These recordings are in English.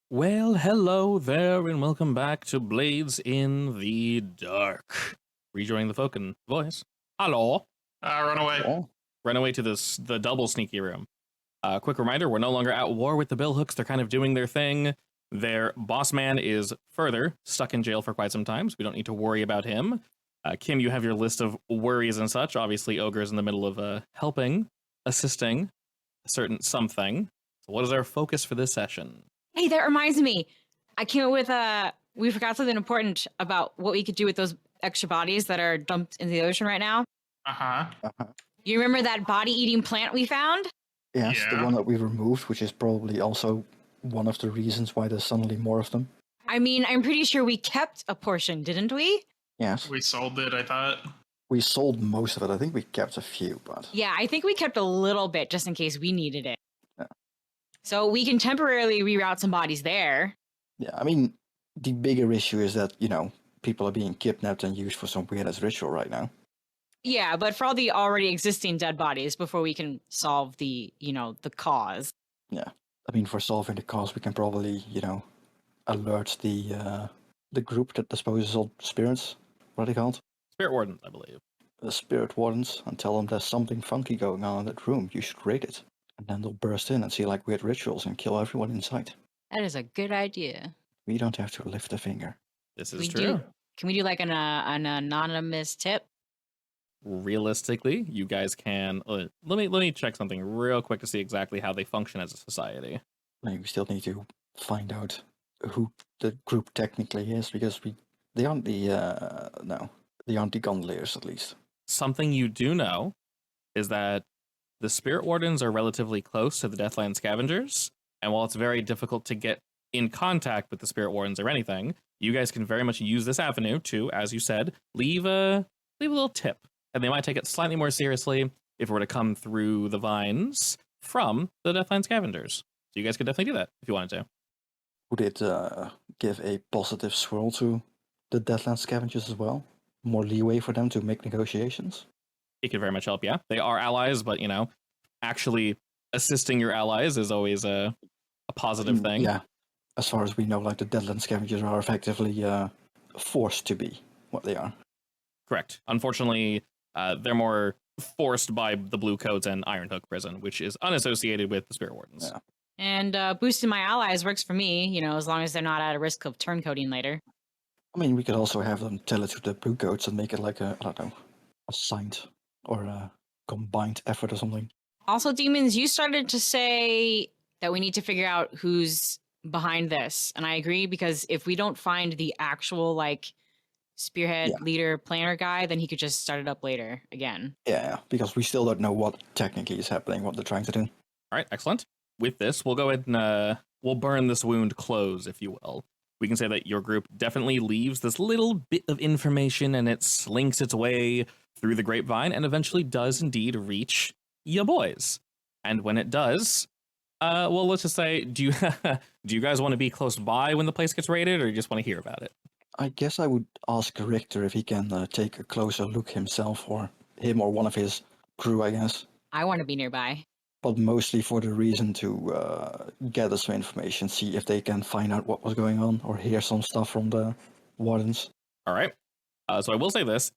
Well, hello there, and welcome back to Blades in the Dark. Rejoining the Falcon voice. Hello. Run away. Oh, Run away to the double sneaky room. Quick reminder, we're no longer at war with the Billhooks. They're kind of doing their thing. Their boss man is further stuck in jail for quite some time, so we don't need to worry about him. Kim, you have your list of worries and such. Obviously, Ogre's in the middle of helping, assisting a certain something. So what is our focus for this session? Hey, that reminds me. I came up with we forgot something important about what we could do with those extra bodies that are dumped in the ocean right now. You remember that body-eating plant we found? yes, the Yeah. one that we removed, which is probably also one of the reasons why there's suddenly more of them. I mean, I'm pretty sure we kept a portion, didn't we? Yes, We sold it, I thought. we sold most of it. I think we kept a few, but Yeah, I think we kept a little bit just in case we needed it. Yeah. So we can temporarily reroute some bodies there. yeah, I mean, the bigger issue is that, people are being kidnapped and used for some weird-ass ritual right now. Yeah, but for all the already existing dead bodies before we can solve the cause. I mean, for solving the cause, we can probably, alert the group that disposes of spirits. What are they called? Spirit Wardens, I believe. The spirit wardens, and tell them there's something funky going on in that room. You should raid it. And then they'll burst in and see like weird rituals and kill everyone inside. That is a good idea. We don't have to lift a finger. This is We true. do. Can we do like an anonymous tip? Realistically, you guys can. Let me check something real quick to see exactly how they function as a society. Like, we still need to find out who the group technically is because they aren't the gondoliers at least. Something you do know is that the Spirit Wardens are relatively close to the Deathland Scavengers, and while it's very difficult to get in contact with the Spirit Wardens or anything, you guys can very much use this avenue to, as you said, leave a little tip, and they might take it slightly more seriously if it were to come through the vines from the Deathland Scavengers. So you guys could definitely do that if you wanted to. Would it give a positive swirl to the Deathland Scavengers as well? More leeway for them to make negotiations? It could very much help, yeah. They are allies, but, actually assisting your allies is always a positive thing. Yeah. As far as we know, like the Deathland Scavengers are effectively forced to be what they are. Correct. Unfortunately, they're more forced by the Blue Coats and Iron Hook prison, which is unassociated with the Spirit Wardens. Yeah. And boosting my allies works for me, as long as they're not at a risk of turncoating later. I mean, we could also have them tell it to the Blue Coats and make it like a signed or a combined effort or something. Also, Demons, you started to say that we need to figure out who's behind this. And I agree, because if we don't find the actual, spearhead, leader, planner guy, then he could just start it up later again. Yeah, because we still don't know what technically is happening, what they're trying to do. All right, excellent. With this, we'll go ahead and we'll burn this wound close, if you will. We can say that your group definitely leaves this little bit of information, and it slinks its way through the grapevine and eventually does indeed reach ya boys. And when it does, well, let's just say, do you guys want to be close by when the place gets raided, or you just want to hear about it? I guess I would ask Richter if he can take a closer look himself, or him or one of his crew, I guess. I want to be nearby. But mostly for the reason to gather some information, see if they can find out what was going on, or hear some stuff from the wardens. All right. So I will say this.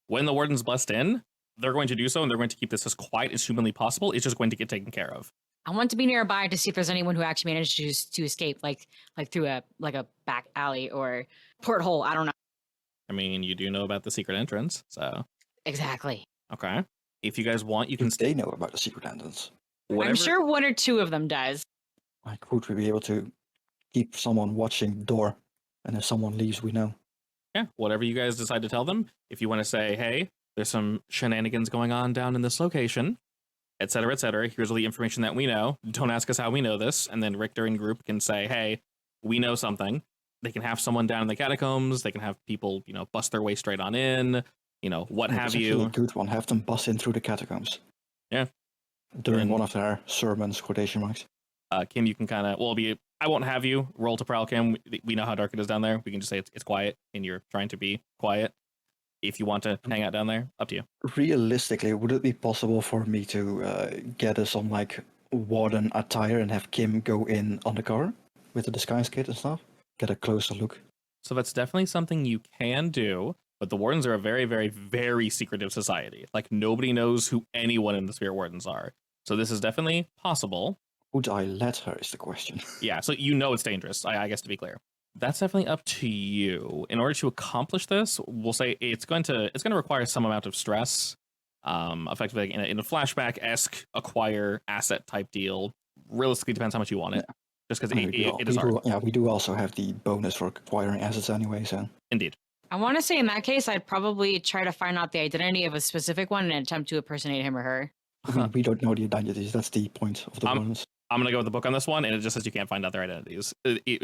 When the wardens bust in, they're going to do so, and they're going to keep this as quiet as humanly possible. It's just going to get taken care of. I want to be nearby to see if there's anyone who actually managed to escape, like through a back alley or porthole. I don't know. I mean, you do know about the secret entrance, so... Exactly. Okay. If you guys want, you can They know about the secret entrance. whatever. I'm sure one or two of them does. Like, would we be able to keep someone watching the door, and if someone leaves, we know? Yeah, whatever you guys decide to tell them. If you want to say, hey, there's some shenanigans going on down in this location, etc., etc., here's all the information that we know. Don't ask us how we know this. And then Richter and group can say, hey, we know something. They can have someone down in the catacombs. They can have people, bust their way straight on in, what Yeah, have that's actually you. a good one. Have them bust in through the catacombs. Yeah. During And- one of their sermons, quotation marks. Kim, you can kind of, I won't have you roll to prowl, Kim. We know how dark it is down there. We can just say it's quiet, and you're trying to be quiet. If you want to hang out down there, up to you. Realistically, would it be possible for me to gather some, warden attire and have Kim go in undercover? with the disguise kit and stuff. Get a closer look. So that's definitely something you can do, but the Wardens are a very, very, very secretive society. Like, nobody knows who anyone in the Spirit Wardens are. So this is definitely possible. Would I let her is the question. Yeah, so you know it's dangerous, I guess, to be clear. That's definitely up to you. In order to accomplish this, we'll say it's going to require some amount of stress. Effectively in a flashback-esque acquire asset type deal. Realistically, depends how much you want it. Just because it is hard. Yeah, we do also have the bonus for acquiring assets anyway, so. Indeed. I want to say in that case, I'd probably try to find out the identity of a specific one and attempt to impersonate him or her. We don't know the identities. That's the point of the bonus. I'm going to go with the book on this one, and it just says you can't find out their identities.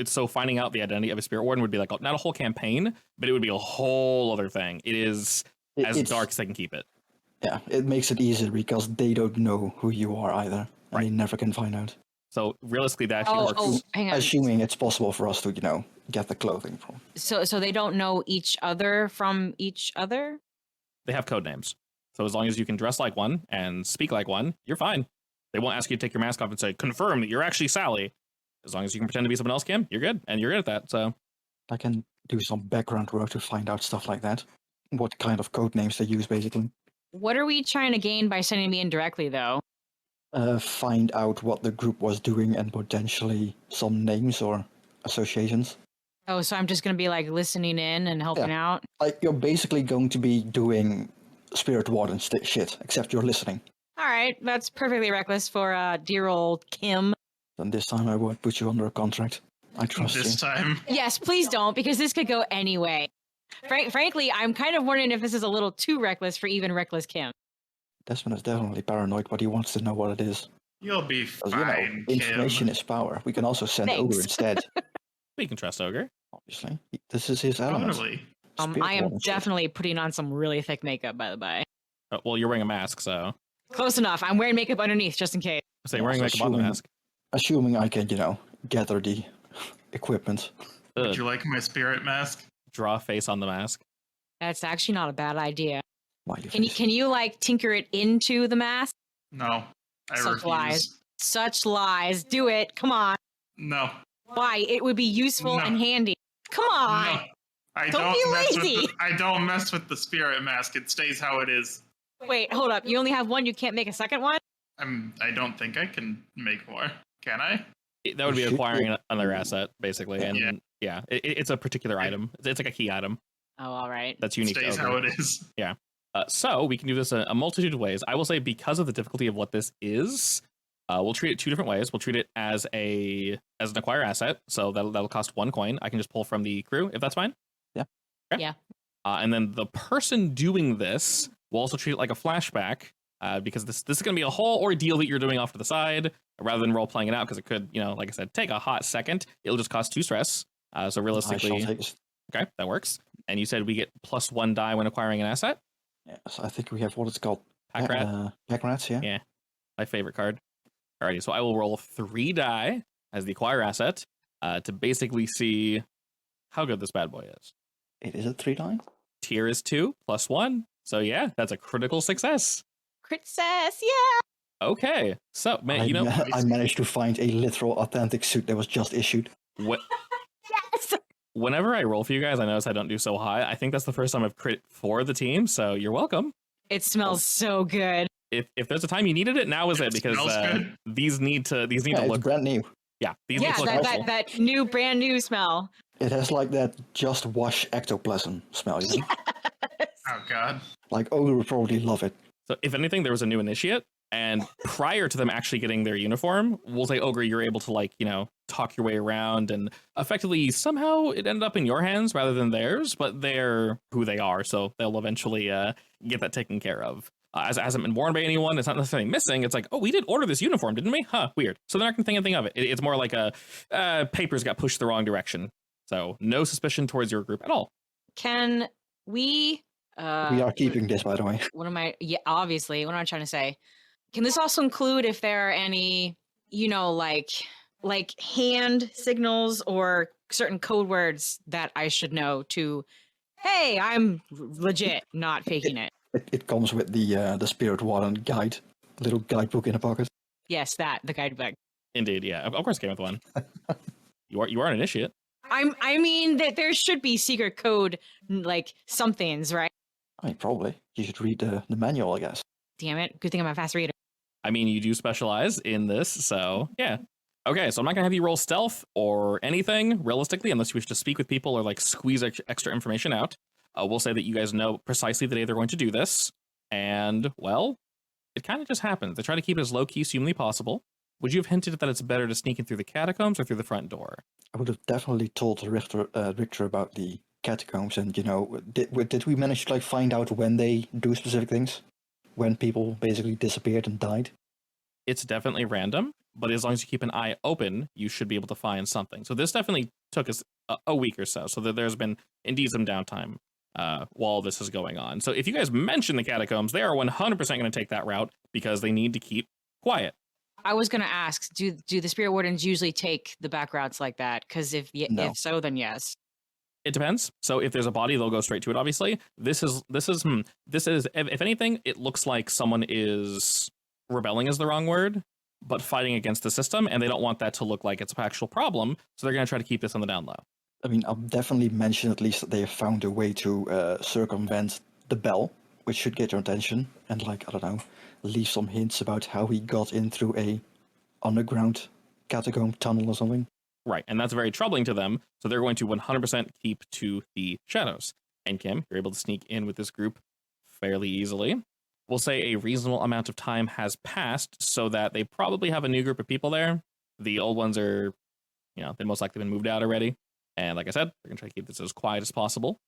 So finding out the identity of a Spirit Warden would be like, not a whole campaign, but it would be a whole other thing. It is as dark as they can keep it. Yeah, it makes it easier because they don't know who you are either, and they never can find out. So realistically, that actually works. Hang on. Assuming it's possible for us to, get the clothing from. So they don't know each other from each other? They have code names. So as long as you can dress like one and speak like one, you're fine. They won't ask you to take your mask off and say, confirm that you're actually Sally. As long as you can pretend to be someone else, Kim, you're good. And you're good at that, so. I can do some background work to find out stuff like that. What kind of code names they use, basically. What are we trying to gain by sending me in directly, though? Find out what the group was doing and potentially some names or associations. Oh, so I'm just going to be, like, listening in and helping out? Like, you're basically going to be doing Spirit Warden shit, except you're listening. All right, that's perfectly reckless for dear old Kim. Then this time I won't put you under a contract. I trust you. This time. Yes, please don't, because this could go anyway. Frankly, I'm kind of wondering if this is a little too reckless for even reckless Kim. Desmond is definitely paranoid, but he wants to know what it is. You'll be fine, information Kim. is power. We can also send Thanks. Ogre instead. We can trust Ogre. Obviously. This is his element. Totally. I am definitely putting on some really thick makeup, by the way. Well, you're wearing a mask, so. Close enough. I'm wearing makeup underneath, just in case. So you're wearing makeup on the mask. Assuming I can, gather the equipment. Would you like my spirit mask? Draw a face on the mask. That's actually not a bad idea. Smiley Can face. you like tinker it into the mask? No. I Such refuse. lies. Such lies. Do it. Come on. No. Why? It would be useful No. and handy. Come on. No. I Don't don't be mess lazy. with I don't mess with the spirit mask. It stays how it is. Wait, hold up. You only have one. You can't make a second one? I don't think I can make more. Can I? That would be acquiring another asset, basically. And Yeah. it's a particular item. It's like a key item Oh, all right. that's unique Stays to how Ogre. it is. So we can do this a multitude of ways. I will say because of the difficulty of what this is, we'll treat it two different ways. We'll treat it as an acquire asset, so that'll cost 1 coin. I can just pull from the crew if that's fine. Yeah. Okay. Yeah. And then the person doing this will also treat it like a flashback, because this is going to be a whole ordeal that you're doing off to the side rather than role playing it out, because it could, like I said, take a hot second. It'll just cost 2 stress. So realistically, okay, that works. And you said we get +1 die when acquiring an asset. Yes, I think we have what it's called. Pack rat. Pack rats, yeah. Yeah, my favorite card. Alrighty, so I will roll 3 die as the acquire asset to basically see how good this bad boy is. It is a 3 die. Tier is 2 +1. So yeah, that's a critical success. Crit success, yeah. Okay, so man, I managed to find a literal authentic suit that was just issued. what? Yes. Whenever I roll for you guys, I notice I don't do so high. I think that's the first time I've crit for the team, so you're welcome. It smells so good. If there's a time you needed it, now is it, because these need to It's look brand new. Yeah, these need to look helpful. that new brand new smell. It has like that just wash ectoplasm smell, you know? Oh god. Like Ogre would probably love it. So if anything, there was a new initiate, and prior to them actually getting their uniform, we'll say, Ogre, you're able to talk your way around, and effectively somehow it ended up in your hands rather than theirs, but they're who they are, so they'll eventually get that taken care of. As it hasn't been worn by anyone, it's not necessarily missing. It's like, oh, we did order this uniform, didn't we? Huh, weird. So they're not going to think anything of it. It's more like papers got pushed the wrong direction. So no suspicion towards your group at all. Can we... we are keeping this, by the way. What am I... Yeah, obviously. What am I trying to say? Can this also include if there are any, like hand signals or certain code words that I should know to, hey, I'm legit, not faking it. It comes with the Spirit Warden guide, little guidebook in a pocket. Yes, the guidebook. Indeed, yeah. Of course, came with one. You are an initiate. I mean that there should be secret code, like somethings, right? I mean, probably. You should read the manual, I guess. Damn it! Good thing I'm a fast reader. I mean, you do specialize in this, so yeah. Okay, so I'm not gonna have you roll stealth or anything, realistically, unless you wish to speak with people or like squeeze extra information out. We'll say that you guys know precisely the day they're going to do this, and well, it kind of just happens. They try to keep it as low key as humanly possible. Would you have hinted that it's better to sneak in through the catacombs or through the front door? I would have definitely told Richter about the catacombs, and did we manage to like find out when they do specific things? When people basically disappeared and died? It's definitely random, but as long as you keep an eye open, you should be able to find something. So this definitely took us a week or so, so that there's been indeed some downtime while this is going on. So if you guys mention the catacombs, they are 100% going to take that route because they need to keep quiet. I was gonna ask, do the spirit wardens usually take the back routes like that? Because if so, then yes. It depends. So if there's a body, they'll go straight to it. Obviously, this is if anything, it looks like someone is rebelling is the wrong word, but fighting against the system, and they don't want that to look like it's an actual problem. So they're going to try to keep this on the down low. I mean, I'll definitely mention at least that they have found a way to circumvent the bell, which should get your attention, and like, I don't know, leave some hints about how he got in through a underground catacomb tunnel or something. Right, and that's very troubling to them, so they're going to 100% keep to the shadows. And Kim, you're able to sneak in with this group fairly easily. We'll say a reasonable amount of time has passed so that they probably have a new group of people there. The old ones are, they've most likely been moved out already. And like I said, they're going to try to keep this as quiet as possible.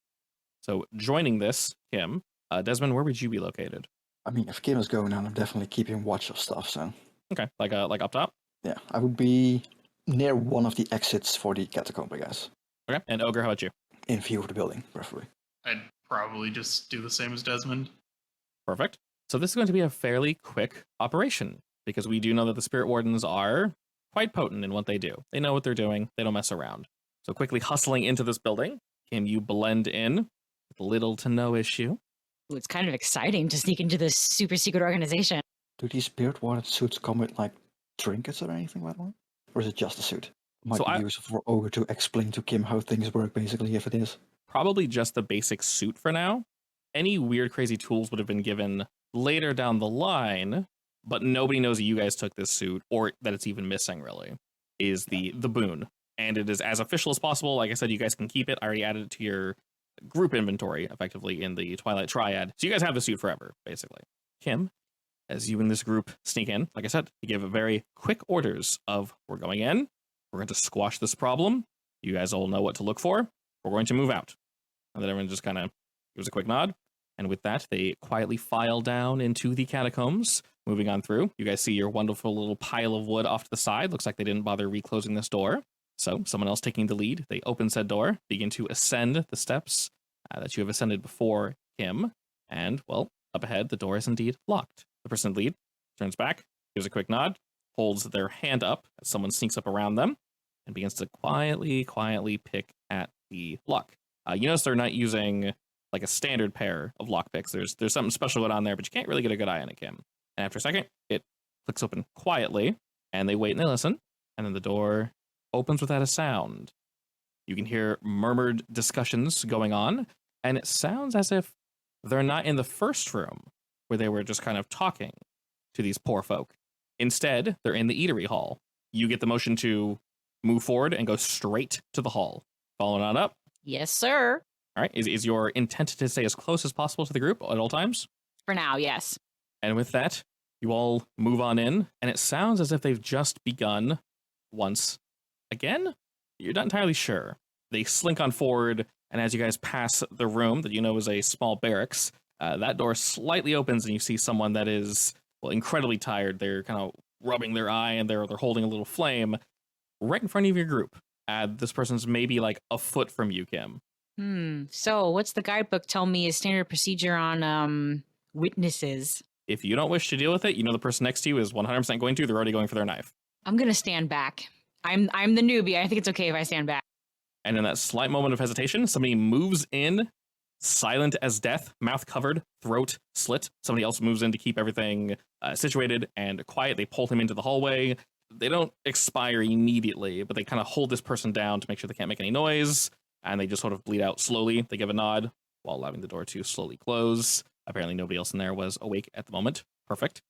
So joining this, Kim, Desmond, where would you be located? I mean, if Kim is going on, I'm definitely keeping watch of stuff, so... Okay, like up top? Yeah, I would be near one of the exits for the catacomb, I guess. Okay, and Ogre, how about you? In view of the building, preferably. I'd probably just do the same as Desmond. Perfect. So this is going to be a fairly quick operation, because we do know that the Spirit Wardens are quite potent in what they do. They know what they're doing. They don't mess around. So quickly hustling into this building, can you blend in with little to no issue? Ooh, it's kind of exciting to sneak into this super secret organization. Do these Spirit Warden suits come with, like, trinkets or anything like that? Or is it just a suit? Might be useful for Ogre to explain to Kim how things work, basically, if it is. Probably just the basic suit for now. Any weird, crazy tools would have been given later down the line, but nobody knows that you guys took this suit, or that it's even missing, really, is the boon. And it is as official as possible. Like I said, you guys can keep it. I already added it to your group inventory, effectively, in the Twilight Triad. So you guys have the suit forever, basically. Kim, as you and this group sneak in, like I said, you give very quick orders of, we're going in, we're going to squash this problem, you guys all know what to look for, we're going to move out. And then everyone just kind of gives a quick nod. And with that, they quietly file down into the catacombs, moving on through. You guys see your wonderful little pile of wood off to the side. Looks like they didn't bother reclosing this door. So someone else taking the lead, they open said door, begin to ascend the steps that you have ascended before Kim. And, well, up ahead, the door is indeed locked. The person in the lead turns back, gives a quick nod, holds their hand up as someone sneaks up around them, and begins to quietly pick at the lock. You notice they're not using like a standard pair of lockpicks. There's something special going on there, but you can't really get a good eye on it, Kim. And after a second, it clicks open quietly, and they wait and they listen, and then the door opens without a sound. You can hear murmured discussions going on, and it sounds as if they're not in the first room where they were just kind of talking to these poor folk. Instead, they're in the eatery hall. You get the motion to move forward and go straight to the hall. Following on up. Yes, sir. All right. Is your intent to stay as close as possible to the group at all times? For now, yes. And with that, you all move on in, and it sounds as if they've just begun once again. You're not entirely sure. They slink on forward, and as you guys pass the room that you know is a small barracks, that door slightly opens, and you see someone that is, well, incredibly tired. They're kind of rubbing their eye, and they're holding a little flame right in front of your group. This person's maybe like a foot from you, Kim. So what's the guidebook tell me is standard procedure on witnesses? If you don't wish to deal with it, you know the person next to you is 100% going to. They're already going for their knife. I'm going to stand back. I'm the newbie. I think it's okay if I stand back. And in that slight moment of hesitation, somebody moves in, silent as death, mouth covered, throat slit. Somebody else moves in to keep everything situated and quiet. They pull him into the hallway. they don't expire immediately, but they kind of hold this person down to make sure they can't make any noise, and they just sort of bleed out slowly. They give a nod while allowing the door to slowly close. Apparently nobody else in there was awake at the moment. Perfect.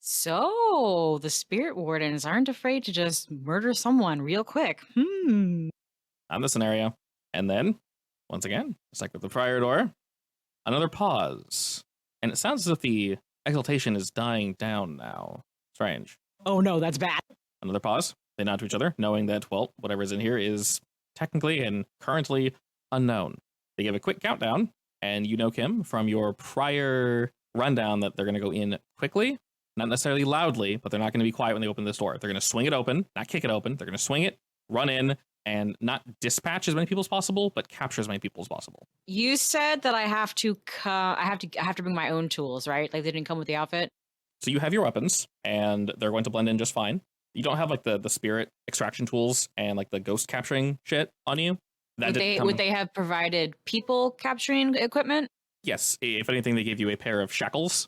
So the spirit wardens aren't afraid to just murder someone real quick. On the scenario. And then, once again, just like with the prior door, another pause. And it sounds as if the exaltation is dying down now. Strange. Oh no, that's bad. Another pause. They nod to each other, knowing that, well, whatever's in here is technically and currently unknown. They give a quick countdown, and you know, Kim, from your prior rundown that they're going to go in quickly, not necessarily loudly, but they're not going to be quiet when they open this door. They're going to swing it open, not kick it open. They're going to swing it, run in, and not dispatch as many people as possible, but capture as many people as possible. You said that I have to I have to bring my own tools, right? Like they didn't come with the outfit. So you have your weapons, and they're going to blend in just fine. You don't have like the spirit extraction tools and like the ghost capturing shit on you. Would they have provided people capturing equipment? Yes. If anything, they gave you a pair of shackles.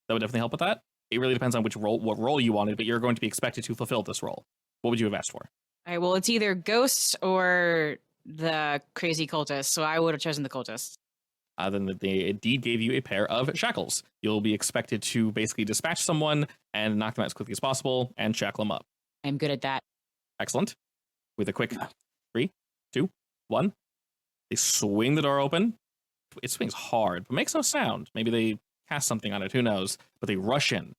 That would definitely help with that. It really depends on what role you wanted, but you're going to be expected to fulfill this role. What would you have asked for? All right, well, it's either ghosts or the crazy cultists, so I would have chosen the cultists. Then they indeed gave you a pair of shackles. You'll be expected to basically dispatch someone and knock them out as quickly as possible and shackle them up. I'm good at that. Excellent. With a quick 3, 2, 1. They swing the door open. It swings hard, but makes no sound. Maybe they cast something on it, who knows? But they rush in.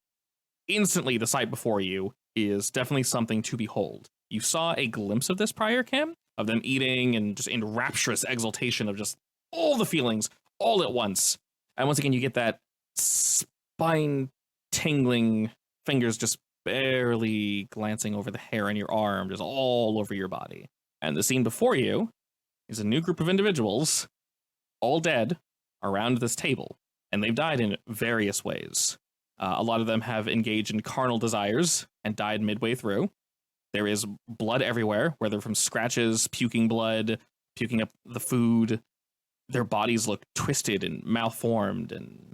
Instantly, the sight before you is definitely something to behold. You saw a glimpse of this prior, Kim, of them eating and just in rapturous exultation of just all the feelings all at once. And once again, you get that spine-tingling fingers just barely glancing over the hair on your arm, just all over your body. And the scene before you is a new group of individuals, all dead, around this table. And they've died in various ways. A lot of them have engaged in carnal desires and died midway through. There is blood everywhere, whether from scratches, puking blood, puking up the food. Their bodies look twisted and malformed, and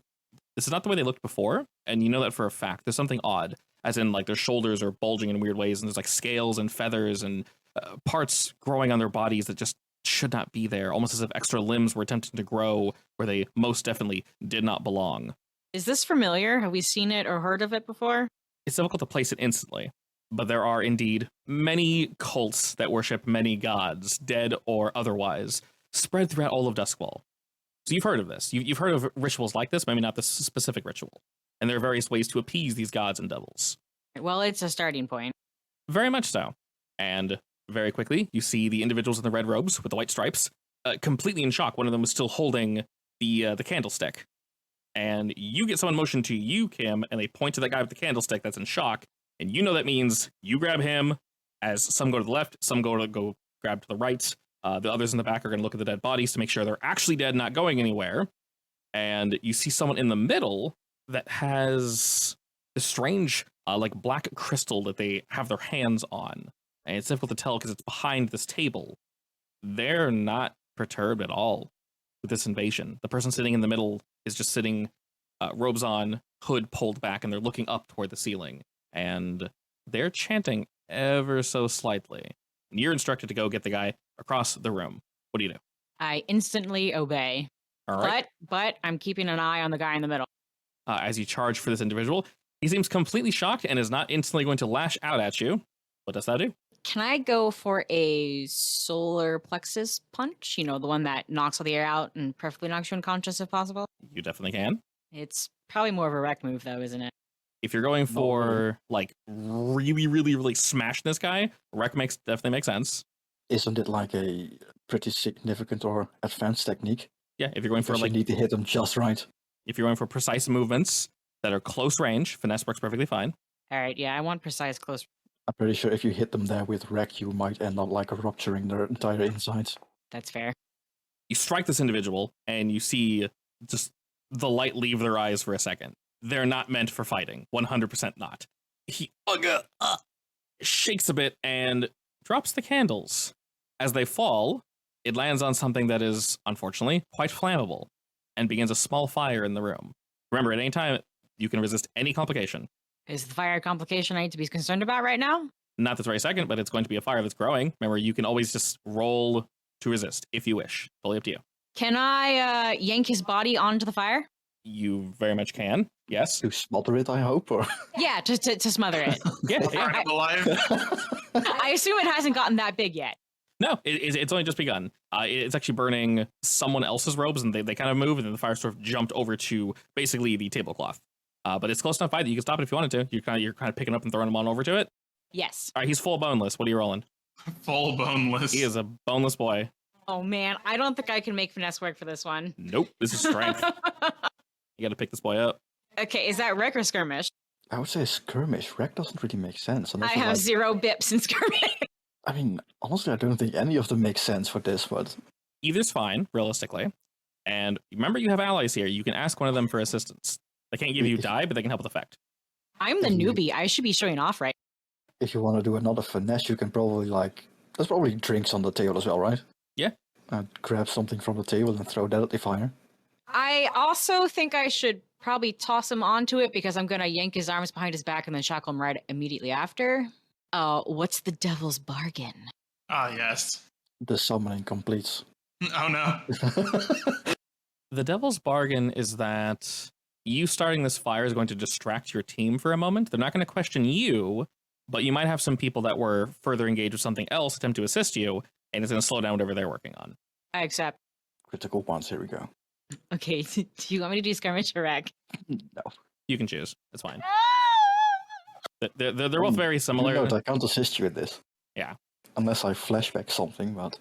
this is not the way they looked before, and you know that for a fact. There's something odd, as in like their shoulders are bulging in weird ways, and there's like scales and feathers and parts growing on their bodies that just should not be there, almost as if extra limbs were attempting to grow where they most definitely did not belong. Is this familiar? Have we seen it or heard of it before? It's difficult to place it instantly, but there are indeed many cults that worship many gods, dead or otherwise, spread throughout all of Duskwall. So you've heard of this. You've heard of rituals like this, maybe not this specific ritual. And there are various ways to appease these gods and devils. Well, it's a starting point. Very much so. And very quickly, you see the individuals in the red robes with the white stripes, completely in shock. One of them was still holding the candlestick. And you get someone motioned to you, Kim, and they point to that guy with the candlestick that's in shock. And you know that means you grab him, as some go to the left, some go grab to the right. The others in the back are going to look at the dead bodies to make sure they're actually dead, not going anywhere. And you see someone in the middle that has this strange, like black crystal that they have their hands on. And it's difficult to tell because it's behind this table. They're not perturbed at all with this invasion. The person sitting in the middle is just sitting, robes on, hood pulled back, and they're looking up toward the ceiling. And they're chanting ever so slightly. And you're instructed to go get the guy across the room. What do you do? I instantly obey. All right. But I'm keeping an eye on the guy in the middle. As you charge for this individual, he seems completely shocked and is not instantly going to lash out at you. What does that do? Can I go for a solar plexus punch? You know, the one that knocks all the air out and perfectly knocks you unconscious if possible? You definitely can. It's probably more of a wreck move, though, isn't it? If you're going for, like, really, really, really smash this guy, wreck definitely makes sense. Isn't it like a pretty significant or advanced technique? Yeah, if you're going for, Because like, you need to hit them just right. if you're going for precise movements that are close range, finesse works perfectly fine. All right, yeah, I want precise close. I'm pretty sure if you hit them there with wreck, you might end up like rupturing their entire insides. That's fair. You strike this individual, and you see just the light leave their eyes for a second. They're not meant for fighting. 100% not. He shakes a bit and drops the candles. As they fall, it lands on something that is, unfortunately, quite flammable and begins a small fire in the room. Remember, at any time, you can resist any complication. Is the fire complication I need to be concerned about right now? Not this very second, but it's going to be a fire that's growing. Remember, you can always just roll to resist if you wish. Totally up to you. Can I yank his body onto the fire? You very much can. Yes. To smother it, I hope, or Yeah, to smother it. Yeah. Burn it alive. I assume it hasn't gotten that big yet. No, it's only just begun. It's actually burning someone else's robes, and they kind of move, and then the fire sort of jumped over to basically the tablecloth. But it's close enough by that you can stop it if you wanted to. You're kind of picking up and throwing him on over to it. Yes. All right, he's full boneless. What are you rolling? Full boneless. He is a boneless boy. Oh man, I don't think I can make finesse work for this one. Nope, this is strength. You got to pick this boy up. Okay, is that wreck or skirmish? I would say skirmish. Wreck doesn't really make sense. I unless you, have like- 0 bips in skirmish. I mean, honestly, I don't think any of them make sense for this, but Either's fine, realistically. And remember, you have allies here. You can ask one of them for assistance. They can't give you die, but they can help with effect. I'm the newbie. I should be showing off, right? if you want to do another finesse, you can probably, there's probably drinks on the table as well, right? Yeah. Grab something from the table and throw that at the fire. I also think I should probably toss him onto it because I'm going to yank his arms behind his back and then shackle him right immediately after. What's the devil's bargain? Ah, yes. The summoning completes. Oh, no. The devil's bargain is that you starting this fire is going to distract your team for a moment. They're not going to question you, but you might have some people that were further engaged with something else attempt to assist you, and it's going to slow down whatever they're working on. I accept. Critical ones, here we go. Okay, do you want me to do skirmish or wreck? No. You can choose. It's fine. They're both very similar. You know, I can't assist you with this. Yeah. Unless I flashback something, but...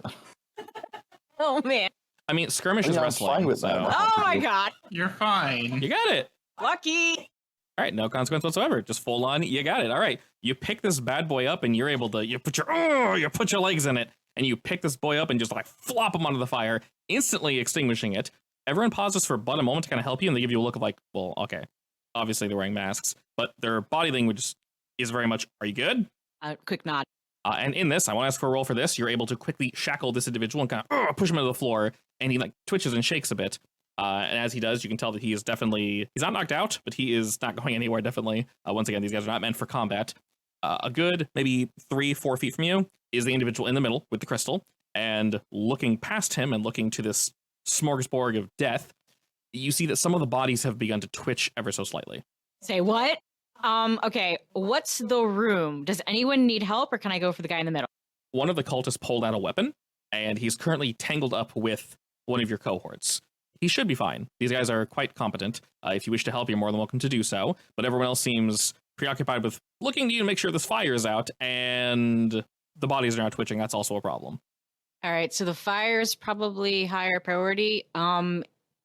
Oh, man. I mean, skirmish is I'm wrestling. fine with so. that. Oh, my God. You're fine. You got it. Lucky. All right, no consequence whatsoever. Just full on, you got it. All right, you pick this bad boy up, and you're able to you put your legs in it, and you pick this boy up and just like flop him onto the fire, instantly extinguishing it. Everyone pauses for but a moment to kind of help you, and they give you a look of like, well, okay, obviously they're wearing masks, but their body language is very much, are you good? Quick nod. And in this, I want to ask for a roll for this. You're able to quickly shackle this individual and kind of push him into the floor, and he like twitches and shakes a bit. And as he does, you can tell that he is definitely, he's not knocked out, but he is not going anywhere, definitely. Once again, these guys are not meant for combat. A good maybe 3-4 feet from you is the individual in the middle with the crystal. And looking past him and looking to this smorgasbord of death, you see that some of the bodies have begun to twitch ever so slightly. Say what? Okay, what's the room? Does anyone need help, or can I go for the guy in the middle? One of the cultists pulled out a weapon, and he's currently tangled up with one of your cohorts. He should be fine. These guys are quite competent. If you wish to help, you're more than welcome to do so. But everyone else seems preoccupied with looking to you to make sure this fire is out, and the bodies are now twitching. That's also a problem. All right, so the fire is probably higher priority.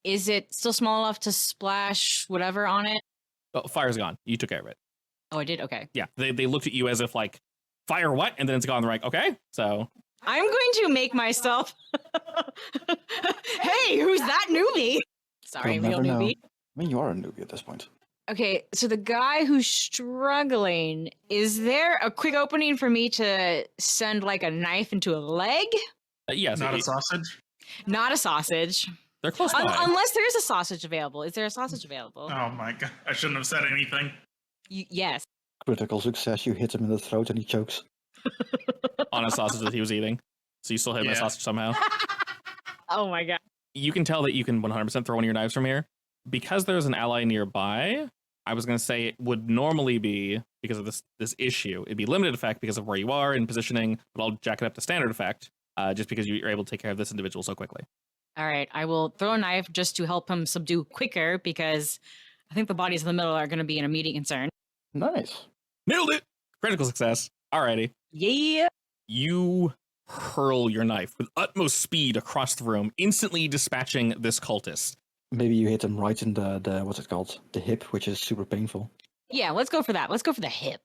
Is it still small enough to splash whatever on it? Oh, fire's gone. You took care of it. Oh, I did? Okay. Yeah, they looked at you as if like, fire what? And then it's gone. They're like, okay. So I'm going to make myself... Hey, who's that newbie? Sorry, You'll real never know. newbie. I mean, you are a newbie at this point. Okay, so the guy who's struggling, is there a quick opening for me to send like a knife into a leg? yes, Not a sausage? Not a sausage. they're close by. Unless there's a sausage available. Is there a sausage available? Oh my god. I shouldn't have said anything. Yes. Critical success, you hit him in the throat and he chokes. On a sausage that he was eating. So you still hit him a Yeah. sausage somehow. Oh my god. You can tell that you can 100% throw one of your knives from here. Because there's an ally nearby, I was going to say it would normally be, because of this issue, it'd be limited effect because of where you are in positioning, but I'll jack it up to standard effect, just because you're able to take care of this individual so quickly. All right, I will throw a knife just to help him subdue quicker because I think the bodies in the middle are going to be an immediate concern. Nice. Nailed it! Critical success. Alrighty. Yeah. You hurl your knife with utmost speed across the room, instantly dispatching this cultist. Maybe you hit him right in the what's it called? The hip, which is super painful. Yeah, let's go for that. Let's go for the hip.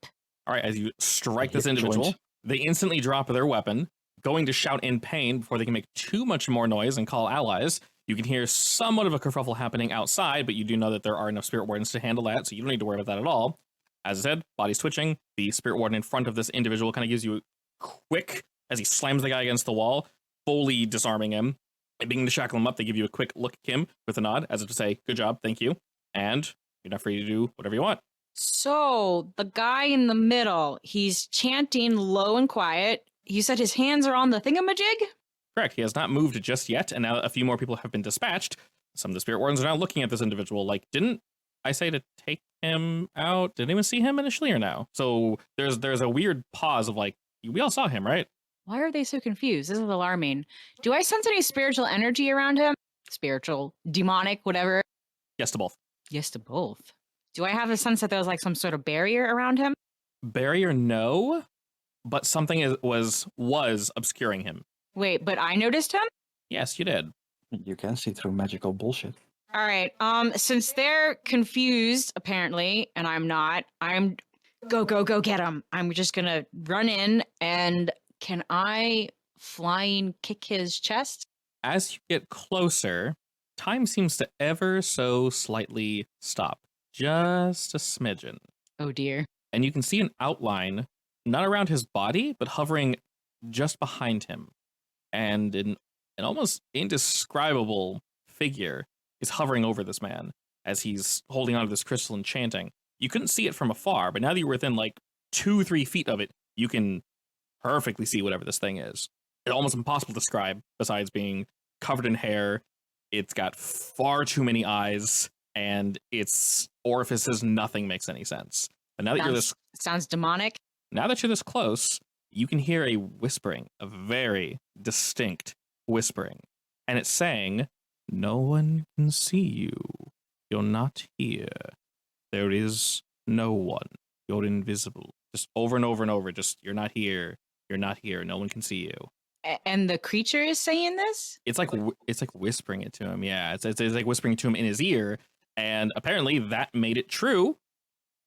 All right, as you strike The this hip individual, joint. they instantly drop their weapon, going to shout in pain before they can make too much more noise and call allies. You can hear somewhat of a kerfuffle happening outside, but you do know that there are enough spirit wardens to handle that, so you don't need to worry about that at all. As I said, body's twitching. The spirit warden in front of this individual kind of gives you a quick, as he slams the guy against the wall, fully disarming him. And beginning to shackle him up, they give you a quick look at him with a nod, as if to say, good job, thank you. And you're not free to do whatever you want. So the guy in the middle, he's chanting low and quiet. You said his hands are on the thingamajig? Correct. He has not moved just yet, and now a few more people have been dispatched. Some of the spirit wardens are now looking at this individual like, didn't I say to take him out? Did anyone see him initially or no? So there's a weird pause of like, we all saw him, right? Why are they so confused? This is alarming. Do I sense any spiritual energy around him? Spiritual, demonic, whatever? Yes to both. Yes to both. Do I have a sense that there was like some sort of barrier around him? Barrier, no, but something was obscuring him. Wait, but I noticed him? Yes, you did. You can see through magical bullshit. All right. Since they're confused, apparently, and I'm not, I'm go get him. I'm just gonna run in, and can I flying kick his chest? As you get closer, time seems to ever so slightly stop. Just a smidgen. Oh dear. And you can see an outline, not around his body, but hovering just behind him. And an almost indescribable figure is hovering over this man as he's holding onto this crystal and chanting. You couldn't see it from afar, but now that you're within like 2-3 feet of it, you can perfectly see whatever this thing is. It's almost impossible to describe, besides being covered in hair. It's got far too many eyes, and its orifices, nothing makes any sense. But now that you're this... Sounds demonic. Now that you're this close, you can hear a whispering, a very distinct whispering. And it's saying, no one can see you. You're not here. There is no one. You're invisible. Just over and over and over. Just, you're not here. You're not here. No one can see you. And the creature is saying this? It's like whispering it to him. Yeah, it's like whispering to him in his ear. And apparently that made it true,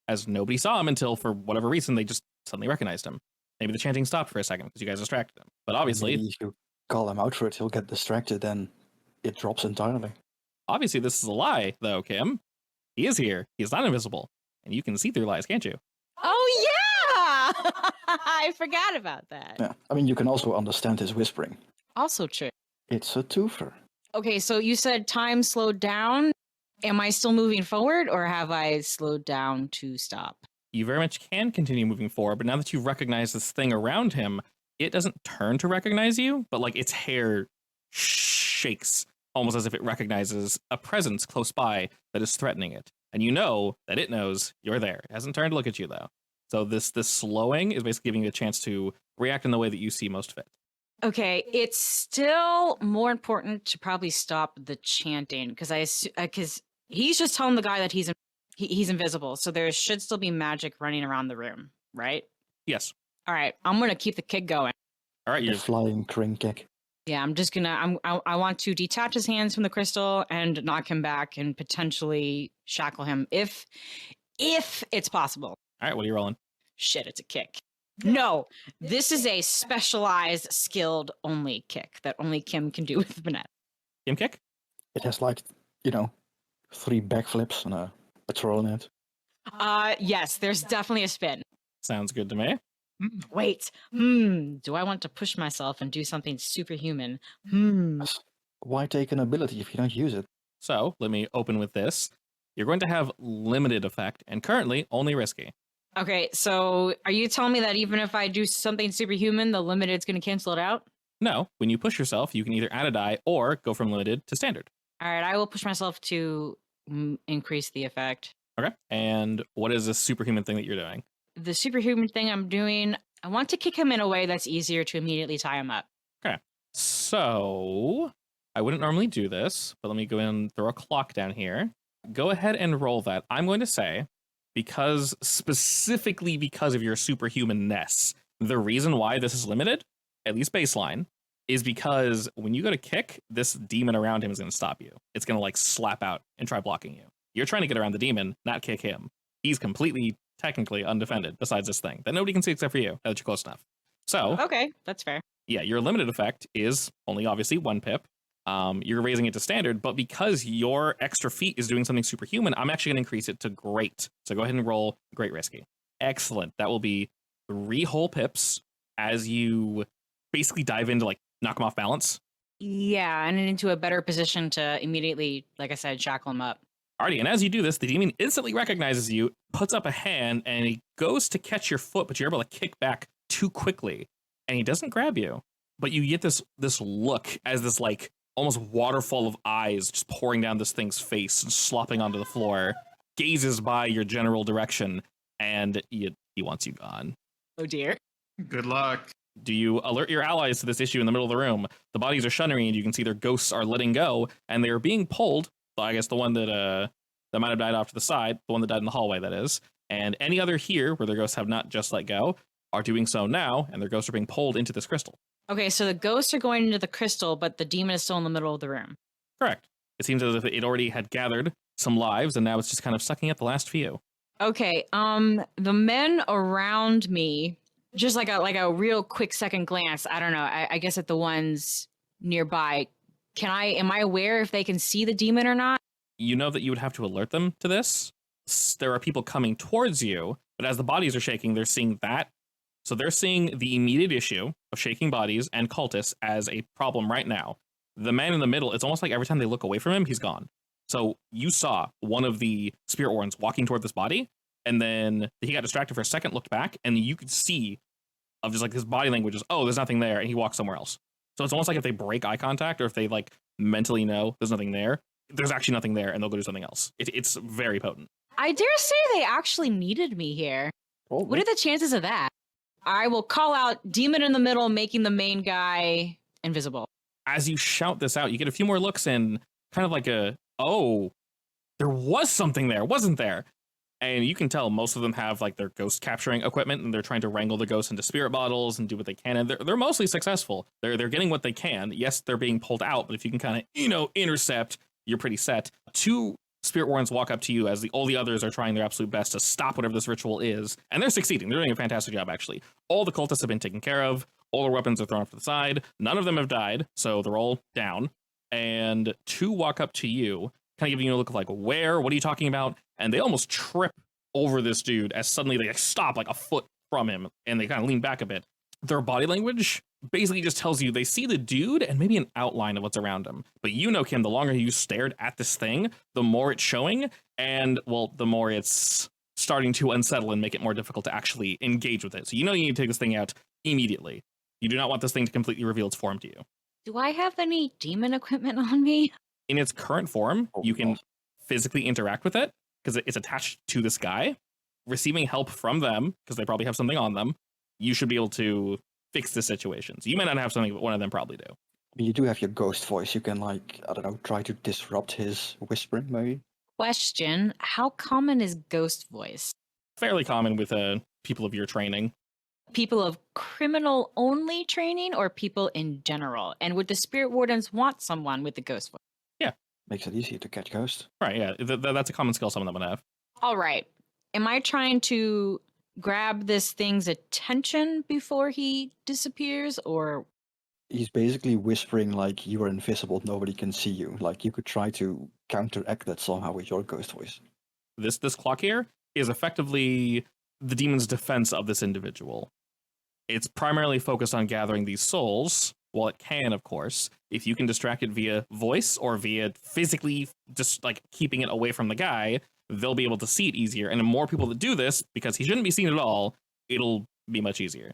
as nobody saw him until, for whatever reason, they just suddenly recognized him. Maybe the chanting stopped for a second because you guys distracted him. But obviously... Maybe if you call him out for it, he'll get distracted and it drops entirely. Obviously, this is a lie, though, Kim. He is here. He's not invisible. And you can see through lies, can't you? Oh, yeah! I forgot about that. Yeah, I mean, you can also understand his whispering. Also true. It's a twofer. Okay, so you said time slowed down. Am I still moving forward, or have I slowed down to stop? You very much can continue moving forward, but now that you recognize this thing around him, it doesn't turn to recognize you, but like its hair shakes, almost as if it recognizes a presence close by that is threatening it. And you know that it knows you're there. It hasn't turned to look at you, though. So this slowing is basically giving you a chance to react in the way that you see most fit. Okay, it's still more important to probably stop the chanting, because he's just telling the guy that he's invisible, so there should still be magic running around the room, right? Yes. All right, I'm gonna keep the kick going. All right, The you're flying crane kick. Yeah, I'm just gonna. I want to detach his hands from the crystal and knock him back and potentially shackle him if it's possible. all right. What are you rolling? Shit, it's a kick. No, this is a specialized, skilled only kick that only Kim can do with Banette. Kim kick. It has like, 3 backflips and a twirl in it. Yes, there's definitely a spin. Sounds good to me. Wait, do I want to push myself and do something superhuman? Why take an ability if you don't use it? So let me open with this. You're going to have limited effect, and currently only risky. Okay, so are you telling me that even if I do something superhuman, the limited's going to cancel it out? No, when you push yourself, you can either add a die or go from limited to standard. All right, I will push myself to increase the effect. Okay. And what is this superhuman thing that you're doing? The superhuman thing I'm doing, I want to kick him in a way that's easier to immediately tie him up. Okay. So I wouldn't normally do this, but let me go in and throw a clock down here. Go ahead and roll that. I'm going to say, specifically because of your superhumanness, the reason why this is limited, at least baseline, is because when you go to kick, this demon around him is going to stop you. It's going to like slap out and try blocking you. You're trying to get around the demon, not kick him. He's completely, technically undefended besides this thing that nobody can see except for you, now that you're close enough. So, Okay, that's fair. yeah, your limited effect is only obviously 1 pip. You're raising it to standard, but because your extra feat is doing something superhuman, I'm actually going to increase it to great. So go ahead and roll great risky. Excellent. That will be 3 whole pips as you basically dive into like knock him off balance. Yeah, and into a better position to immediately, like I said, shackle him up. Alrighty, and as you do this, the demon instantly recognizes you, puts up a hand, and he goes to catch your foot, but you're able to kick back too quickly, and he doesn't grab you. But you get this look as this like almost waterfall of eyes just pouring down this thing's face and slopping onto the floor, gazes by your general direction, and he wants you gone. Oh dear. Good luck. Do you alert your allies to this issue in the middle of the room? The bodies are shuddering, and you can see their ghosts are letting go, and they are being pulled. I guess the one that might have died off to the side, the one that died in the hallway, that is, and any other here where their ghosts have not just let go are doing so now, and their ghosts are being pulled into this crystal. Okay, so the ghosts are going into the crystal, but the demon is still in the middle of the room. Correct. It seems as if it already had gathered some lives, and now it's just kind of sucking up the last few. Okay, the men around me, just like a real quick second glance, I don't know, I guess at the ones nearby, am I aware if they can see the demon or not? You know that you would have to alert them to this. There are people coming towards you, but as the bodies are shaking, they're seeing that. So they're seeing the immediate issue of shaking bodies and cultists as a problem right now. The man in the middle, it's almost like every time they look away from him, he's gone. So you saw one of the spirit warrens walking toward this body, and then he got distracted for a second, looked back, and you could see of just like his body language is, oh, there's nothing there, and he walks somewhere else. So it's almost like if they break eye contact, or if they like mentally know there's nothing there, there's actually nothing there, and they'll go do something else. It's very potent. I dare say they actually needed me here. Oh, What are the chances of that? I will call out demon in the middle, making the main guy invisible. As you shout this out, you get a few more looks and kind of like oh, there was something there, wasn't there? And you can tell most of them have like their ghost capturing equipment, and they're trying to wrangle the ghosts into spirit bottles and do what they can. And they're mostly successful. They're getting what they can. Yes, they're being pulled out, but if you can kind of, intercept, you're pretty set. 2 spirit warrens walk up to you as all the others are trying their absolute best to stop whatever this ritual is, and they're succeeding. They're doing a fantastic job, actually. All the cultists have been taken care of. All their weapons are thrown off to the side. None of them have died, so they're all down. And 2 walk up to you, kind of giving you a look of like, where? What are you talking about? And they almost trip over this dude as suddenly they stop like a foot from him, and they kind of lean back a bit. Their body language basically just tells you they see the dude and maybe an outline of what's around him. But you know, Kim, the longer you stared at this thing, the more it's showing, and, well, the more it's starting to unsettle and make it more difficult to actually engage with it. So you know you need to take this thing out immediately. You do not want this thing to completely reveal its form to you. Do I have any demon equipment on me? In its current form, you can physically interact with it because it's attached to this guy. Receiving help from them, because they probably have something on them, you should be able to fix the situation. So you may not have something, but one of them probably do. You do have your ghost voice. You can, like, I don't know, try to disrupt his whispering, maybe. Question, how common is ghost voice? Fairly common with people of your training. People of criminal only training or people in general? And would the spirit wardens want someone with the ghost voice? Yeah. Makes it easier to catch ghosts. Right, yeah. That's a common skill some of them would have. All right. Am I trying to grab this thing's attention before he disappears, or? He's basically whispering like you are invisible, nobody can see you. Like you could try to counteract that somehow with your ghost voice. This clock here is effectively the demon's defense of this individual. It's primarily focused on gathering these souls, while it can, of course. If you can distract it via voice or via physically just like keeping it away from the guy, they'll be able to see it easier. And the more people that do this, because he shouldn't be seen at all, it'll be much easier.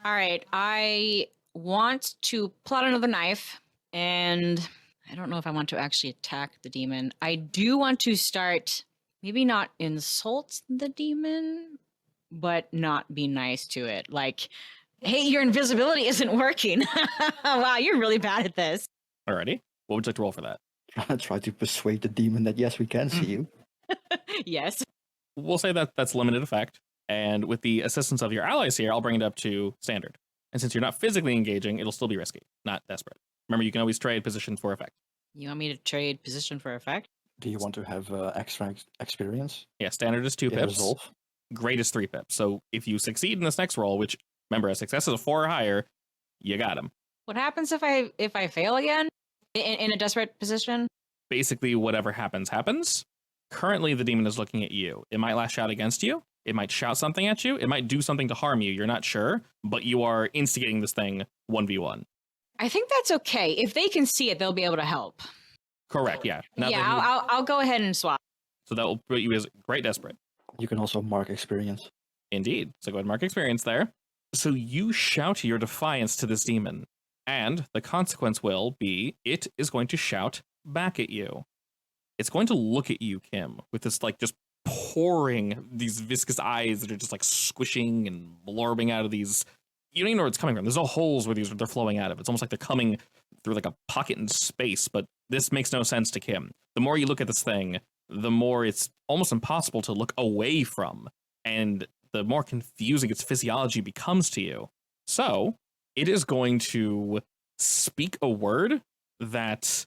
All right. I want to pull out another knife, and I don't know if I want to actually attack the demon. I do want to start, maybe not insult the demon, but not be nice to it. Like, hey, your invisibility isn't working. Wow, you're really bad at this. Alrighty. What would you like to roll for that? Try to persuade the demon that yes, we can see you. Yes. We'll say that that's limited effect. And with the assistance of your allies here, I'll bring it up to standard. And since you're not physically engaging, it'll still be risky, not desperate. Remember, you can always trade position for effect. You want me to trade position for effect? Do you want to have extra experience? Yeah, standard is 2 Yeah, pips. resolve. Great is 3 pips. So if you succeed in this next roll, which, remember, a success is a 4 or higher, you got him. What happens if I fail again in a desperate position? Basically, whatever happens, happens. Currently, the demon is looking at you. It might lash out against you. It might shout something at you. It might do something to harm you. You're not sure, but you are instigating this thing 1v1. I think that's okay. If they can see it, they'll be able to help. Correct, yeah. Now yeah, I'll go ahead and swap. So that will put you as great desperate. You can also mark experience. Indeed. So go ahead and mark experience there. So you shout your defiance to this demon, and the consequence will be it is going to shout back at you. It's going to look at you, Kim, with this like just pouring these viscous eyes that are just like squishing and blorbing out of these. You don't even know where it's coming from. There's no holes where they're flowing out of. It's almost like they're coming through like a pocket in space, but this makes no sense to Kim. The more you look at this thing, the more it's almost impossible to look away from, and the more confusing its physiology becomes to you. So it is going to speak a word that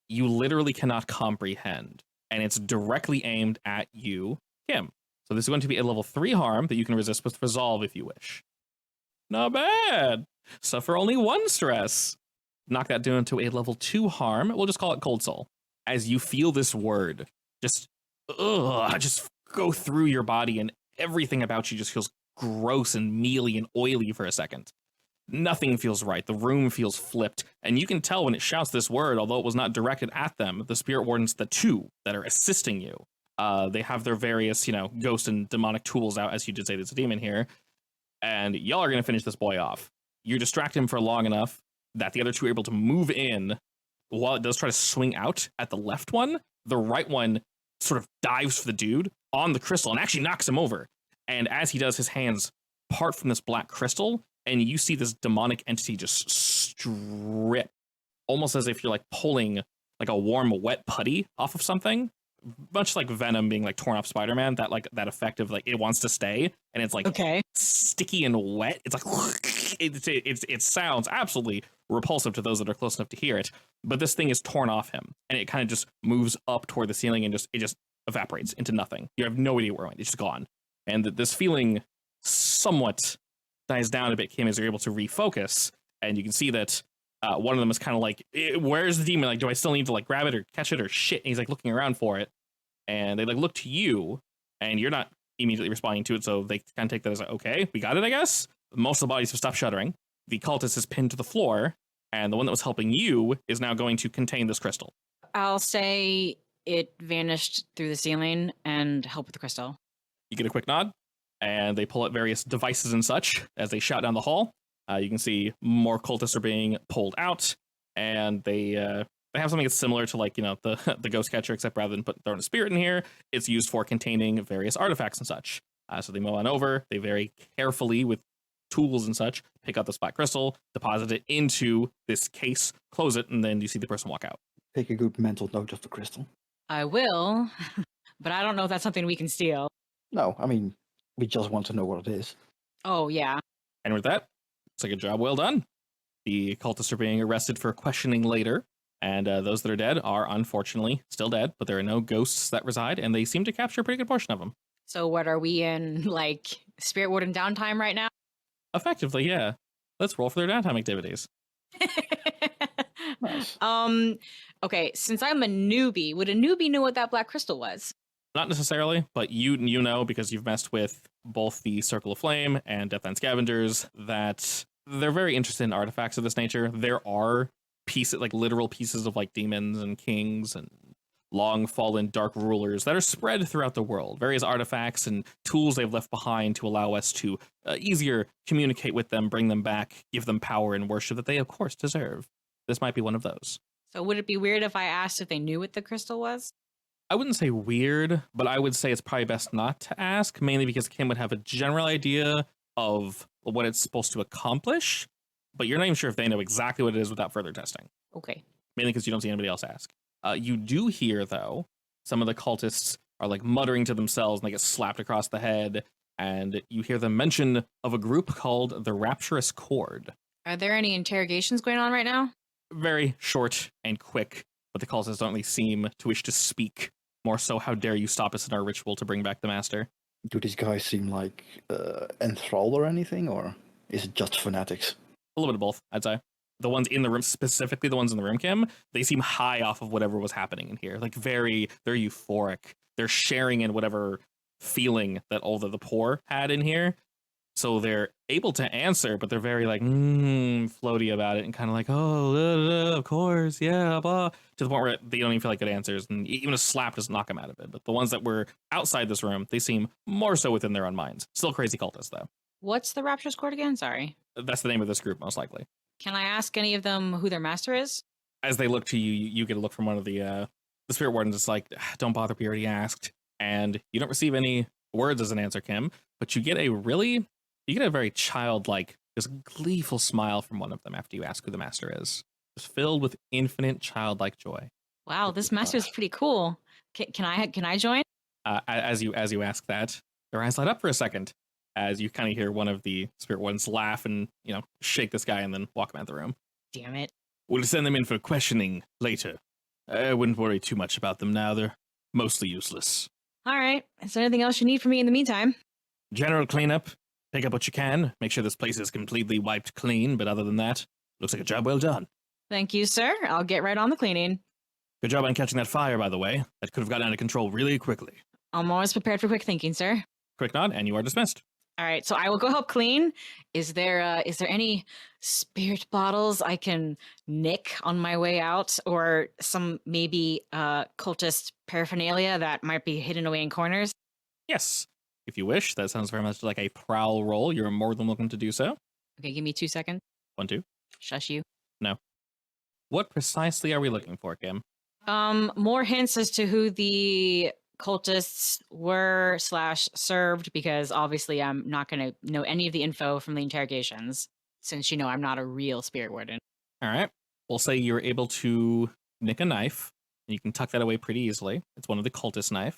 you literally cannot comprehend, and it's directly aimed at you, Kim. So this is going to be a level 3 harm that you can resist with resolve if you wish. Not bad. Suffer only 1 stress. Knock that down to a level 2 harm. We'll just call it Cold Soul. As you feel this word just go through your body, and everything about you just feels gross and mealy and oily for a second. Nothing feels right. The room feels flipped. And you can tell when it shouts this word, although it was not directed at them, the Spirit Wardens, the 2 that are assisting you, they have their various, ghost and demonic tools out, as you did say there's a demon here. And y'all are going to finish this boy off. You distract him for long enough that the other 2 are able to move in. While it does try to swing out at the left one, the right one sort of dives for the dude on the crystal and actually knocks him over. And as he does, his hands part from this black crystal, and you see this demonic entity just strip, almost as if you're like pulling like a warm, wet putty off of something. Much like Venom being like torn off Spider-Man, that effect of like it wants to stay, and it's like sticky and wet. It's like it sounds absolutely repulsive to those that are close enough to hear it. But this thing is torn off him, and it kind of just moves up toward the ceiling and it just evaporates into nothing. You have no idea where it went. It's just gone. And this feeling somewhat dies down a bit, Kim, as you're able to refocus, and you can see that one of them is kind of like, where's the demon? Like, do I still need to like grab it or catch it or shit? And he's like looking around for it, and they like look to you, and you're not immediately responding to it, so they kind of take that as like, okay, we got it, I guess. Most of the bodies have stopped shuddering. The cultist is pinned to the floor, and the one that was helping you is now going to contain this crystal. I'll say it vanished through the ceiling and help with the crystal. You get a quick nod, and they pull out various devices and such as they shout down the hall. You can see more cultists are being pulled out, and they have something that's similar to like the ghost catcher, except rather than throwing a spirit in here, it's used for containing various artifacts and such. So they move on over. They very carefully, with tools and such, pick up this black crystal, deposit it into this case, close it, and then you see the person walk out. Take a good mental note of the crystal. I will, but I don't know if that's something we can steal. No, I mean, we just want to know what it is. Oh, yeah. And with that, it's like a job well done. The cultists are being arrested for questioning later, and those that are dead are unfortunately still dead, but there are no ghosts that reside, and they seem to capture a pretty good portion of them. So what, are we in, like, Spirit Warden downtime right now? Effectively, yeah. Let's roll for their downtime activities. Nice. Okay, since I'm a newbie, would a newbie know what that black crystal was? Not necessarily, but you know, because you've messed with both the Circle of Flame and Deathland Scavengers, that they're very interested in artifacts of this nature. There are pieces, like literal pieces of like demons and kings and long fallen dark rulers that are spread throughout the world. Various artifacts and tools they've left behind to allow us to easier communicate with them, bring them back, give them power and worship that they of course deserve. This might be one of those. So would it be weird if I asked if they knew what the crystal was? I wouldn't say weird, but I would say it's probably best not to ask, mainly because Kim would have a general idea of what it's supposed to accomplish, but you're not even sure if they know exactly what it is without further testing. Okay. Mainly because you don't see anybody else ask. You do hear, though, some of the cultists are like muttering to themselves and they get slapped across the head, and you hear them mention of a group called the Rapturous Chord. Are there any interrogations going on right now? Very short and quick, but the cultists don't really seem to wish to speak. More so, how dare you stop us in our ritual to bring back the master? Do these guys seem like enthralled or anything, or is it just fanatics? A little bit of both, I'd say. The ones in the room, specifically the ones in the room, Kim, they seem high off of whatever was happening in here. Like they're euphoric. They're sharing in whatever feeling that all the poor had in here. So they're able to answer, but they're very like floaty about it and kind of like, oh, of course, yeah, blah, to the point where they don't even feel like good answers. And even a slap doesn't knock them out of it. But the ones that were outside this room, they seem more so within their own minds. Still crazy cultists, though. What's the Rapture's Court again? Sorry. That's the name of this group, most likely. Can I ask any of them who their master is? As they look to you, you get a look from one of the Spirit Wardens. It's like, don't bother, we already asked. And you don't receive any words as an answer, Kim, but you get a very childlike, just gleeful smile from one of them after you ask who the master is. Just filled with infinite childlike joy. Wow, this master is pretty cool. Can I join? As you ask that, their eyes light up for a second as you kind of hear one of the Spirit Wardens laugh and, shake this guy and then walk him out of the room. Damn it. We'll send them in for questioning later. I wouldn't worry too much about them now. They're mostly useless. All right. Is there anything else you need from me in the meantime? General cleanup. Pick up what you can. Make sure this place is completely wiped clean. But other than that, looks like a job well done. Thank you, sir. I'll get right on the cleaning. Good job on catching that fire, by the way. That could have gotten out of control really quickly. I'm always prepared for quick thinking, sir. Quick nod, and you are dismissed. All right, so I will go help clean. Is there any spirit bottles I can nick on my way out, or some maybe cultist paraphernalia that might be hidden away in corners? Yes, if you wish. That sounds very much like a prowl roll. You're more than welcome to do so. Okay, give me 2 seconds. 1, 2. Shush you. No. What precisely are we looking for, Kim? More hints as to who the cultists were / served, because obviously I'm not going to know any of the info from the interrogations, since I'm not a real spirit warden. All right. We'll say you're able to nick a knife, and you can tuck that away pretty easily. It's one of the cultist knife.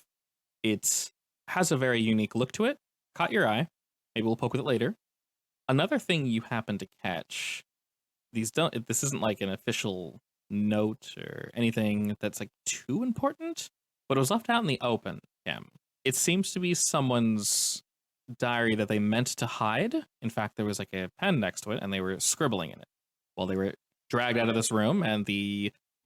It has a very unique look to it. Caught your eye. Maybe we'll poke with it later. Another thing you happen to catch, this isn't like an official note or anything that's like too important, but it was left out in the open, Kim. It seems to be someone's diary that they meant to hide. In fact, there was like a pen next to it, and they were scribbling in it while they were dragged out of this room, and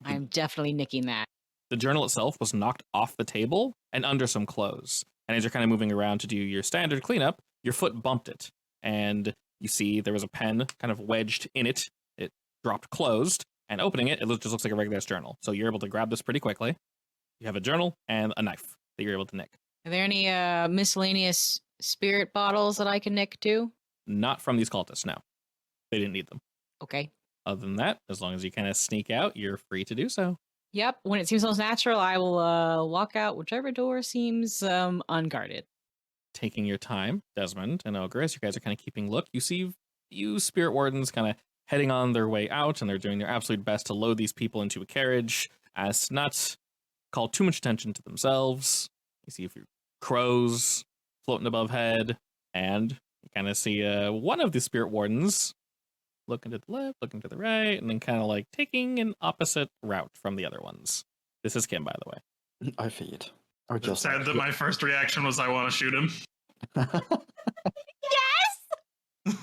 I'm definitely nicking that. The journal itself was knocked off the table and under some clothes. And as you're kind of moving around to do your standard cleanup, your foot bumped it. And you see there was a pen kind of wedged in it. It dropped closed, and opening it, just looks like a regular journal. So you're able to grab this pretty quickly. You have a journal and a knife that you're able to nick. Are there any miscellaneous spirit bottles that I can nick too? Not from these cultists, no. They didn't need them. Okay. Other than that, as long as you kind of sneak out, you're free to do so. Yep. When it seems most natural, I will walk out whichever door seems unguarded. Taking your time, Desmond and Ogres, you guys are kind of keeping look. You see you spirit wardens kind of heading on their way out, and they're doing their absolute best to load these people into a carriage as to not call too much attention to themselves. You see a few crows floating above head, and you kind of see one of the spirit wardens looking to the left, looking to the right, and then kind of like taking an opposite route from the other ones. This is Kim, by the way. I see it. Or It's just sad that my first reaction was I want to shoot him. Yes!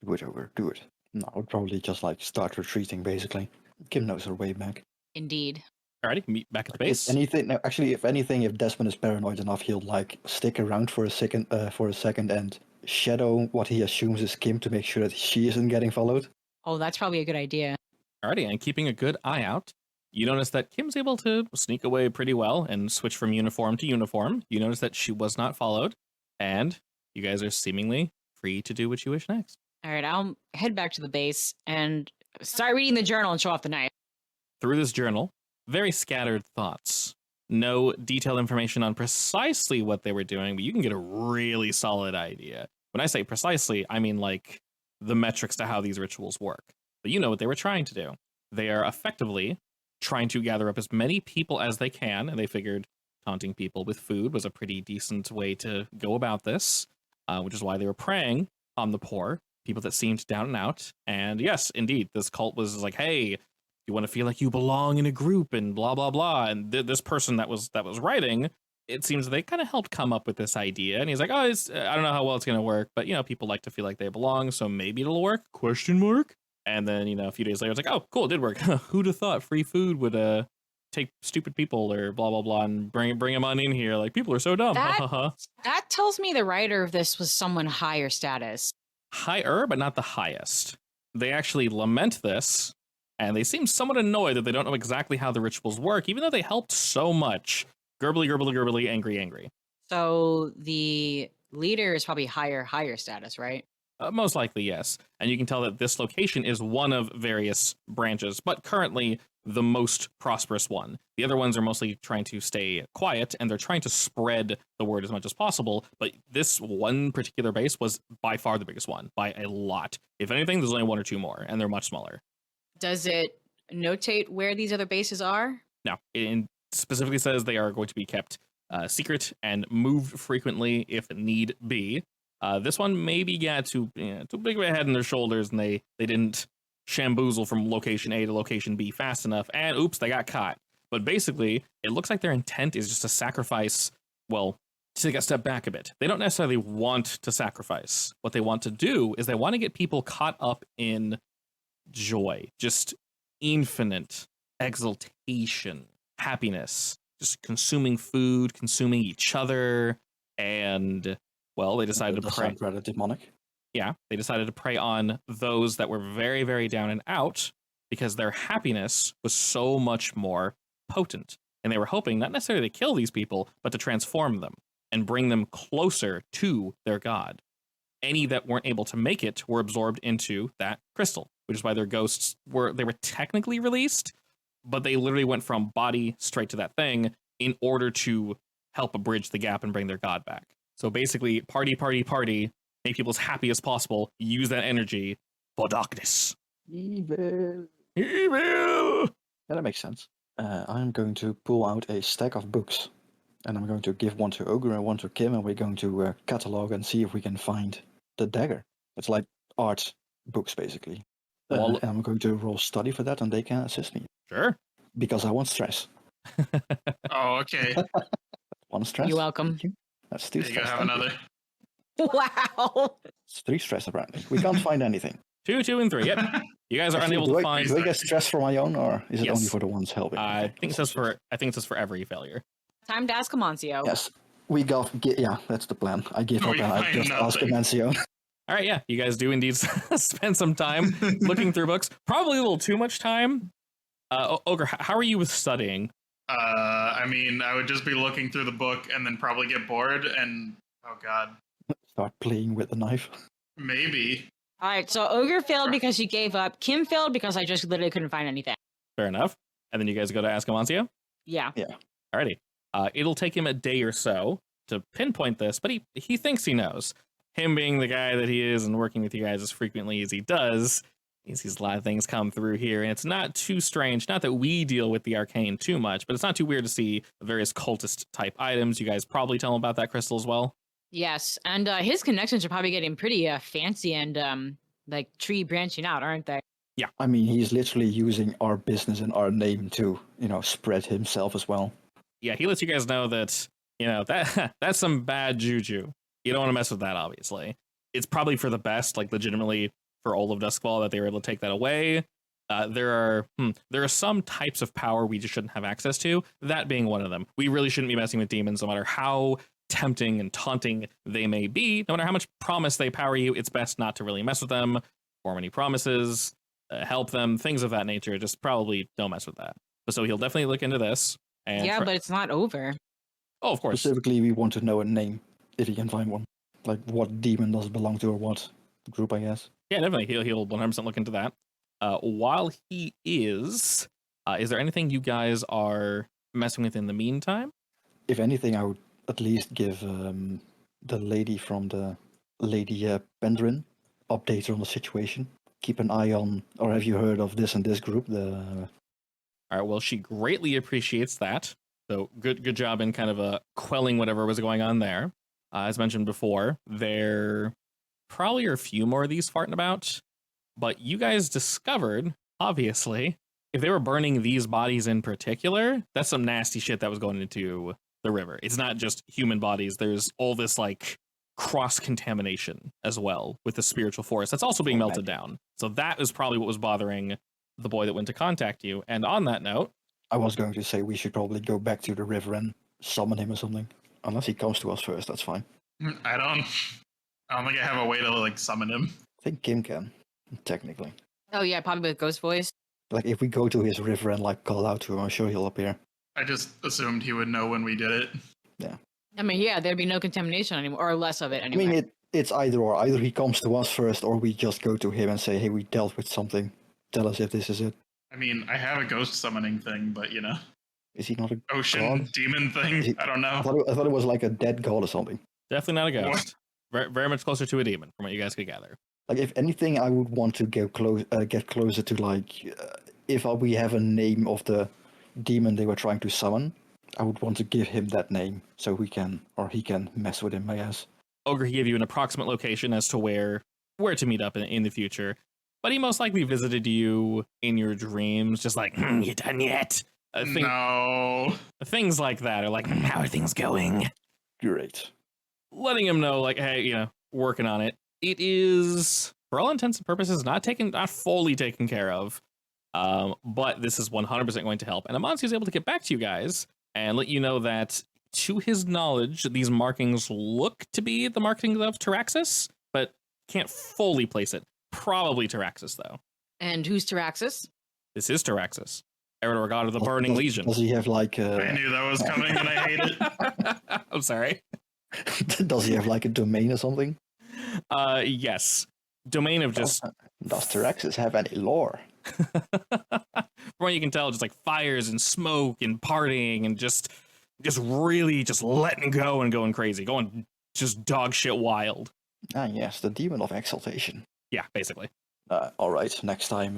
Do it over. Do it. No, I would probably just start retreating, basically. Kim knows her way back. Indeed. Alrighty, meet back at the base. If anything, if Desmond is paranoid enough, he'll stick around for a second and shadow what he assumes is Kim to make sure that she isn't getting followed. Oh, that's probably a good idea. Alrighty, and keeping a good eye out, you notice that Kim's able to sneak away pretty well and switch from uniform to uniform. You notice that she was not followed, and you guys are seemingly free to do what you wish next. All right, I'll head back to the base and start reading the journal and show off the knife. Through this journal, very scattered thoughts. No detailed information on precisely what they were doing, but you can get a really solid idea. When I say precisely, I mean like the metrics to how these rituals work. But you know what they were trying to do. They are effectively trying to gather up as many people as they can, and they figured taunting people with food was a pretty decent way to go about this, which is why they were preying on the poor, people that seemed down and out. And yes, indeed, this cult was like, hey, you want to feel like you belong in a group and blah, blah, blah. And this person that was writing, it seems they kind of helped come up with this idea. And he's like, oh, I don't know how well it's going to work, but, people like to feel like they belong, so maybe it'll work, ? And then, a few days later, it's like, oh, cool, it did work. Who'd have thought free food would take stupid people or blah blah blah and bring them on in here. Like people are so dumb. That tells me the writer of this was someone higher status. Higher, but not the highest. They actually lament this, and they seem somewhat annoyed that they don't know exactly how the rituals work, even though they helped so much. Gurgly, gurbly, gurbly, angry, angry. So the leader is probably higher status, right? Most likely, yes. And you can tell that this location is one of various branches, but currently the most prosperous one. The other ones are mostly trying to stay quiet, and they're trying to spread the word as much as possible. But this one particular base was by far the biggest one, by a lot. If anything, there's only one or two more, and they're much smaller. Does it notate where these other bases are? No, it specifically says they are going to be kept secret and moved frequently if need be. This one maybe got too big of a head on their shoulders, and they didn't shamboozle from location A to location B fast enough, and oops, they got caught. But basically, it looks like their intent is just to sacrifice, well, to take a step back a bit. They don't necessarily want to sacrifice. What they want to do is they want to get people caught up in joy, just infinite exultation, happiness, just consuming food, consuming each other, and, well, they decided to pray. Rather demonic. Yeah, they decided to prey on those that were very, very down and out because their happiness was so much more potent. And they were hoping not necessarily to kill these people, but to transform them and bring them closer to their god. Any that weren't able to make it were absorbed into that crystal, which is why their ghosts were technically released, but they literally went from body straight to that thing in order to help bridge the gap and bring their god back. So basically, party, make people as happy as possible, use that energy for darkness. Evil. Yeah, that makes sense. I'm going to pull out a stack of books, and I'm going to give one to Ogre and one to Kim, and we're going to catalog and see if we can find the dagger. It's like art books, basically. And I'm going to roll study for that, and they can assist me. Sure. Because I want stress. Oh, okay. One stress? You're welcome. That's 2 There you stress. go, have another. Wow. It's 3 stress, apparently. We can't find anything. 2, 2, and 3. Yep. You guys are unable to find. Do I get stress for my own, or is it Yes. only for the ones helping? I think it says for every failure. Time to ask Amancio. Yes. We got. Yeah, that's the plan. I give up We and I find just ask nothing. Amancio. All right, yeah, you guys do indeed spend some time looking through books. Probably a little too much time. Ogre, how are you with studying? I mean, I would just be looking through the book and then probably get bored and, oh god, Start playing with the knife. maybe. All right, so Ogre failed because you gave up. Kim failed because I just literally couldn't find anything. Fair enough. And then you guys go to ask Amancio? Yeah. Alrighty. It'll take him a day or so to pinpoint this, but he thinks he knows. Him being the guy that he is and working with you guys as frequently as he does, he sees a lot of things come through here, and it's not too strange. Not that we deal with the arcane too much, but it's not too weird to see various cultist type items. You guys probably tell him about that crystal as well. Yes, and his connections are probably getting pretty fancy and like tree branching out, aren't they? Yeah. I mean, he's literally using our business and our name to, spread himself as well. Yeah, he lets you guys know that, that's some bad juju. You don't want to mess with that, obviously. It's probably for the best, like legitimately for all of Duskfall that they were able to take that away. There are some types of power we just shouldn't have access to, that being one of them. We really shouldn't be messing with demons, no matter how tempting and taunting they may be. No matter how much promise they power you, it's best not to really mess with them, form any promises, help them, things of that nature. Just probably don't mess with that. So he'll definitely look into this. And Yeah, but it's not over. Oh, of course. Specifically, we want to know a name, if he can find one. Like, what demon does it belong to, or what group, I guess. Yeah, definitely. He'll 100% look into that. While he is there anything you guys are messing with in the meantime? If anything, I would at least give the lady from the Lady Pendrin updates on the situation. Keep an eye on, or have you heard of this and this group? All right, well, she greatly appreciates that. So good job in kind of quelling whatever was going on there. As mentioned before, there probably are a few more of these farting about, but you guys discovered, obviously, if they were burning these bodies in particular, that's some nasty shit that was going into the river. It's not just human bodies. There's all this like cross-contamination as well with the spiritual forest that's also being melted down. So that is probably what was bothering the boy that went to contact you. And on that note, I was going to say we should probably go back to the river and summon him or something. Unless he comes to us first, that's fine. I don't think I have a way to like summon him. I think Kim can, technically. Oh yeah, probably with ghost voice. Like if we go to his river and like call out to him, I'm sure he'll appear. I just assumed he would know when we did it. I mean, yeah, there'd be no contamination anymore, or less of it anyway. I mean, it's either or. Either he comes to us first, or we just go to him and say, "Hey, we dealt with something. Tell us if this is it." I mean, I have a ghost summoning thing, but you know, Is he not a ocean god? demon thing. He- I don't know. I thought it was like a dead god or something. Definitely not a What? ghost. Very, very much closer to a demon, from what you guys could gather. Like if anything, I would want to get closer to like if we have a name of the demon they were trying to summon. I would want to give him that name so he can mess with him, I guess. Ogre, he gave you an approximate location as to where to meet up in the future, but he most likely visited you in your dreams, just like, you done yet? No. Things like that, or like, how are things going? Great. Letting him know, like, hey, working on it. It is, for all intents and purposes, not fully taken care of, but this is 100% going to help. And Amancio is able to get back to you guys and let you know that, to his knowledge, these markings look to be the markings of Taraxis, but can't fully place it. Probably Taraxis, though. And who's Taraxis? This is Taraxis, Eridor, god of the Burning Legion. Does he have like I knew that was coming and I hate it. I'm sorry. does he have like a domain or something? Yes. Domain of just... Does Taraxis have any lore? From what you can tell, just like fires and smoke and partying and just really just letting go and going crazy, going just dog shit wild. Ah, yes, the demon of exaltation. Yeah, basically. All right, next time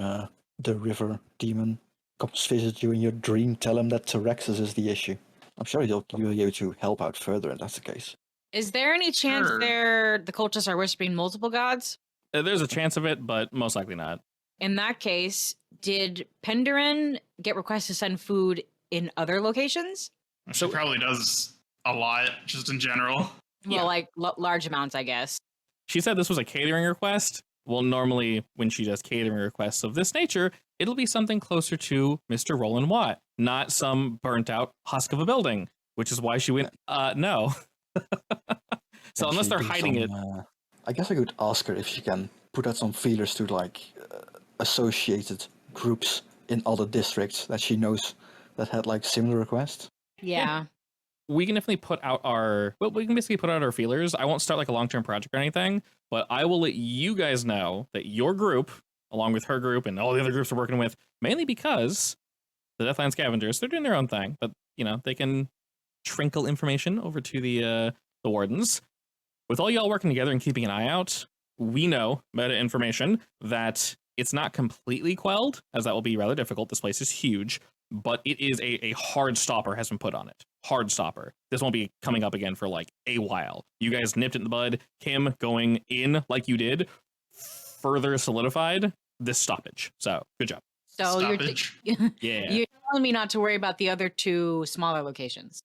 the river demon comes visit you in your dream, tell him that Taraxis is the issue. I'm sure he'll be able to help out further if that's the case. Is there any chance Sure. the cultists are worshiping multiple gods? There's a chance of it, but most likely not. In that case, did Penderin get requests to send food in other locations? She probably does a lot, just in general. Yeah. Well, like large amounts, I guess. She said this was a catering request. Well, normally when she does catering requests of this nature, it'll be something closer to Mr. Roland Watt, not some burnt out husk of a building, which is why she went, no. So Can unless she they're do hiding it. I guess I could ask her if she can put out some feelers to like associated groups in other districts that she knows that had like similar requests. Yeah. We can definitely put out we can basically put out our feelers. I won't start like a long-term project or anything, but I will let you guys know that your group, along with her group and all the other groups we're working with, mainly because the Deathland Scavengers, they're doing their own thing, but they can trinkle information over to the wardens. With all y'all working together and keeping an eye out, we know meta information that it's not completely quelled, as that will be rather difficult. This place is huge, but it is a hard stopper has been put on it. Hard stopper. This won't be coming up again for like a while. You guys nipped it in the bud. Kim going in like you did further solidified this stoppage. So good job. So Stoppage. Yeah. you're telling me not to worry about the other two smaller locations.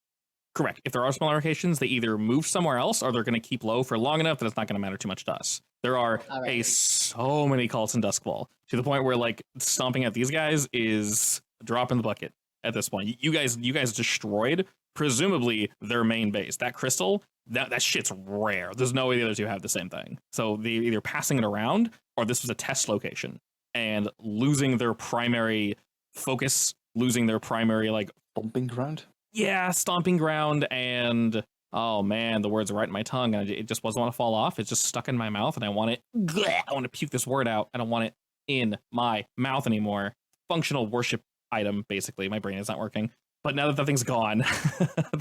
Correct. If there are smaller locations, they either move somewhere else or they're going to keep low for long enough that it's not going to matter too much to us. There are so many cults in Duskfall to the point where like stomping at these guys is a drop in the bucket at this point. You guys destroyed presumably their main base. That crystal, that shit's rare. There's no way the other two have the same thing. So they either passing it around or this was a test location and losing their primary focus, losing their primary like Stomping ground? yeah, stomping ground, and oh man, the words are right in my tongue, and it just doesn't want to fall off. It's just stuck in my mouth, and I want to puke this word out. I don't want it in my mouth anymore. Functional worship item, basically. My brain is not working. But now that that thing's gone,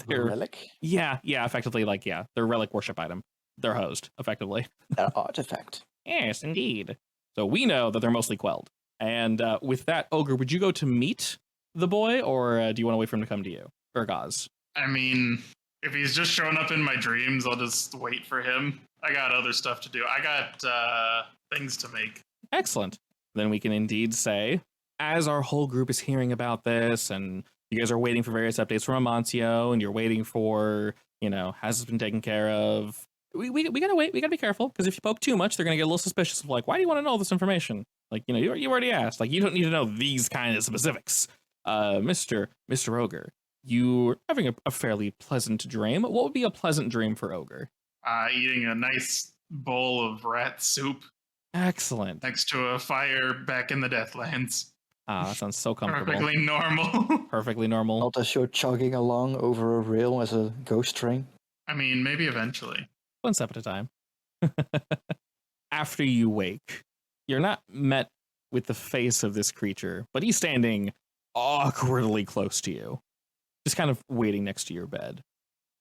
they're Relic? yeah, effectively they're relic worship item. They're hosed, effectively. An artifact. Yes, indeed. So we know that they're mostly quelled. And with that, Ogre, would you go to meet the boy, or do you want to wait for him to come to you? Or Gauze? I mean, if he's just showing up in my dreams, I'll just wait for him. I got other stuff to do. I got things to make. Excellent. Then we can indeed say, as our whole group is hearing about this, and you guys are waiting for various updates from Amancio, and you're waiting for, has this been taken care of? We gotta wait. We gotta be careful, because if you poke too much, they're gonna get a little suspicious of like, why do you want to know all this information? Like, you already asked. Like, you don't need to know these kind of specifics. Mr. Ogre, you're having a fairly pleasant dream. What would be a pleasant dream for Ogre? Eating a nice bowl of rat soup Excellent. next to a fire back in the Deathlands. That sounds so comfortable. Perfectly normal. Perfectly normal. Not as you're chugging along over a rail as a ghost train. I mean, maybe eventually. One step at a time. After you wake, you're not met with the face of this creature, but he's standing awkwardly close to you, just kind of waiting next to your bed,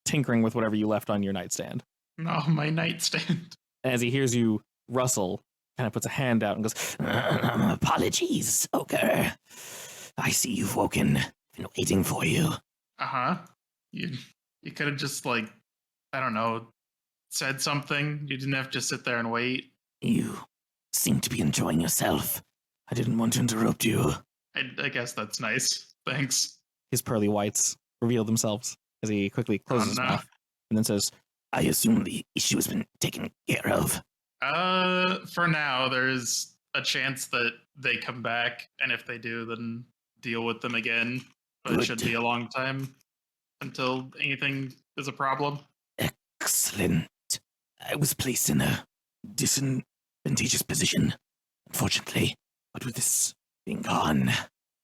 tinkering with whatever you left on your nightstand. No, my nightstand. As he hears you rustle, kind of puts a hand out and goes, Apologies, Ogre. I see you've woken. Been waiting for you. Uh-huh. You could have just, like, I don't know, said something. You didn't have to sit there and wait. You seem to be enjoying yourself. I didn't want to interrupt you. I guess that's nice. Thanks. his pearly whites reveal themselves as he quickly closes his mouth and then says, I assume the issue has been taken care of. For now, there's a chance that they come back, and if they do, then deal with them again. But it should be a long time until anything is a problem. Excellent. I was placed in a disadvantageous position, unfortunately. But with this being gone,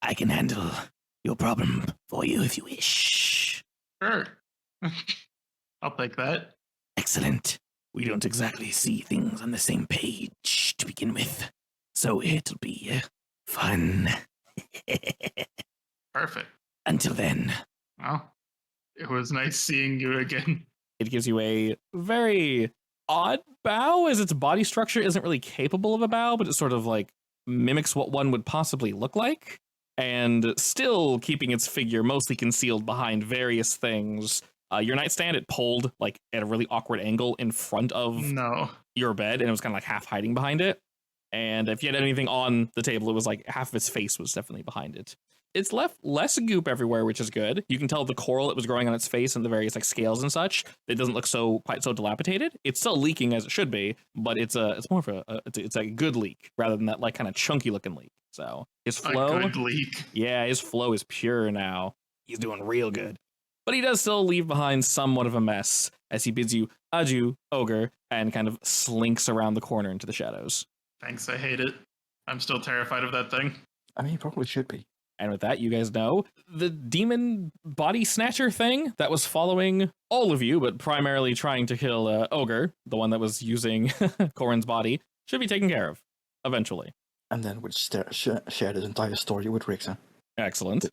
I can handle your problem for you if you wish. Sure. I'll take that. Excellent. We don't exactly see things on the same page to begin with, so it'll be fun. Perfect. Until then. Well, it was nice seeing you again. It gives you a very odd bow, as its body structure isn't really capable of a bow, but it sort of like mimics what one would possibly look like, and still keeping its figure mostly concealed behind various things. Your nightstand, it pulled like at a really awkward angle in front of your bed, and it was kind of like half hiding behind it. And if you had anything on the table, it was like half of its face was definitely behind it. It's left less goop everywhere, which is good. You can tell the coral that was growing on its face and the various like scales and such. It doesn't look quite so dilapidated. It's still leaking as it should be, but it's more of it's a good leak rather than that like kind of chunky looking leak. So his flow, a good leak. Yeah, his flow is pure now. He's doing real good. But he does still leave behind somewhat of a mess as he bids you adieu, ogre, and kind of slinks around the corner into the shadows. Thanks, I hate it. I'm still terrified of that thing. I mean, he probably should be. And with that, you guys know the demon body snatcher thing that was following all of you, but primarily trying to kill Ogre, the one that was using Corin's body, should be taken care of eventually. And then we'd share this entire story with Richter. Excellent.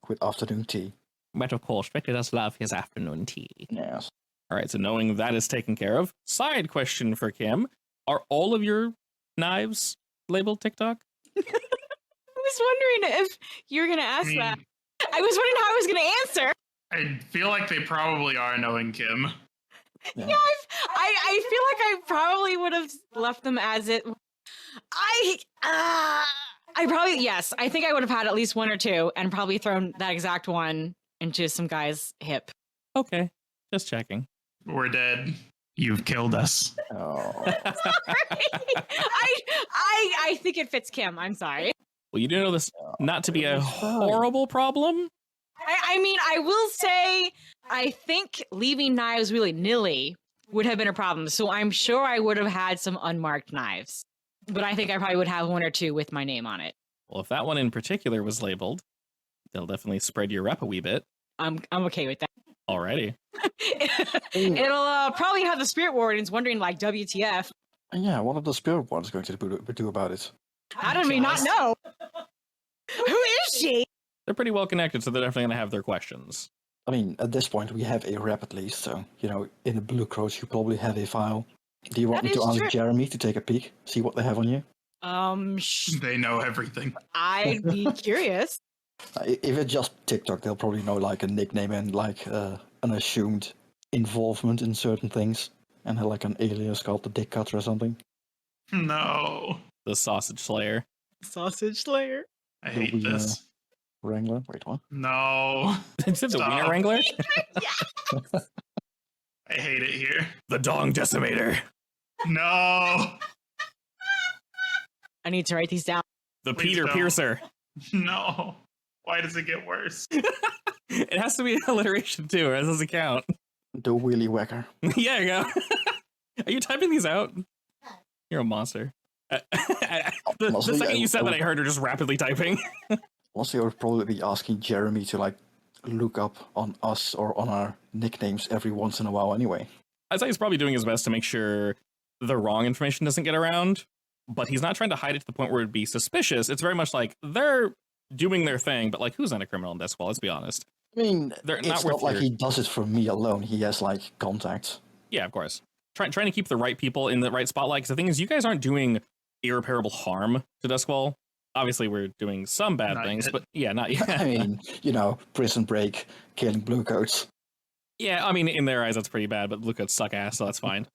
With afternoon tea. But of course, Richter does love his afternoon tea. Yes. All right, so knowing that is taken care of, side question for Kim. Are all of your knives labeled TikTok? I was wondering if you were going to ask that. I was wondering how I was going to answer. I feel like they probably are, knowing Kim. Yeah, I feel like I probably would have left them as it. I probably, yes, I think I would have had at least one or two and probably thrown that exact one into some guy's hip. Okay, just checking. We're dead. You've killed us. Oh. I think it fits Kim. I'm sorry. Well, you do know this not to be a horrible problem. I mean, I will say, I think leaving knives willy-nilly would have been a problem. So I'm sure I would have had some unmarked knives. But I think I probably would have one or two with my name on it. Well, if that one in particular was labeled, they'll definitely spread your rep a wee bit. I'm okay with that. Alrighty. It'll probably have the spirit wardens wondering, like, WTF. Yeah, what are the spirit wardens going to do about it? How did we not know? Who is she? They're pretty well connected, so they're definitely going to have their questions. I mean, at this point, we have a rep at least, so, in the Blue Cross, you probably have a file. Do you want me to ask Jeremy to take a peek, see what they have on you? They know everything. I'd be curious. If it's just TikTok, they'll probably know, like, a nickname and, like, an assumed involvement in certain things. And, like, an alias called the Dick Cutter or something. No. The Sausage Slayer. Sausage Slayer. I hate this. Wrangler? Wait, what? No. Is it the Wiener Wrangler? Yeah. I hate it here. The Dong Decimator. No. I need to write these down. The Please Peter don't. Piercer. No. Why does it get worse? It has to be an alliteration too, or else it doesn't count. The wheelie whacker. Yeah, you go. Are you typing these out? You're a monster. The Honestly, second you said that, I I heard her just rapidly typing. Also, I would probably be asking Jeremy to like look up on us or on our nicknames every once in a while anyway. I'd say he's probably doing his best to make sure the wrong information doesn't get around, but he's not trying to hide it to the point where it'd be suspicious. It's very much like they're doing their thing, but like, who's not a criminal in Discworld? Let's be honest. I mean, They're it's not not worth like your- he does it for me alone. He has like contacts. Yeah, of course. Trying to keep the right people in the right spotlight. Because the thing is, you guys aren't doing irreparable harm to Duskwall. Obviously, we're doing some bad Not things, yet. but yeah, not yet. I mean, Prison Break, killing bluecoats. Yeah, I mean, in their eyes, that's pretty bad, but Luca suck ass, so that's fine.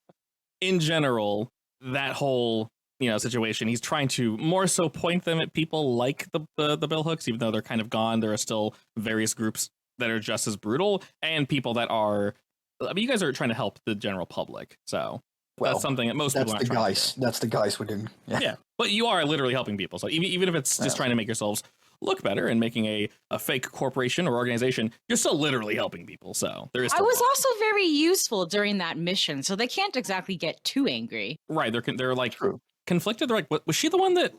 In general, that whole situation, he's trying to more so point them at people like the billhooks, even though they're kind of gone. There are still various groups that are just as brutal, and people that are. I mean, you guys are trying to help the general public, so Well, that's something that most that's people aren't the trying guys. to do. That's the guys we're doing. Yeah. Yeah, but you are literally helping people. So even if it's just Yeah. trying to make yourselves look better and making a fake corporation or organization, you're still literally helping people. So there is. I Still was that. also very useful during that mission, so they can't exactly get too angry. Right. They're like True. conflicted. They're like, what, was she the one that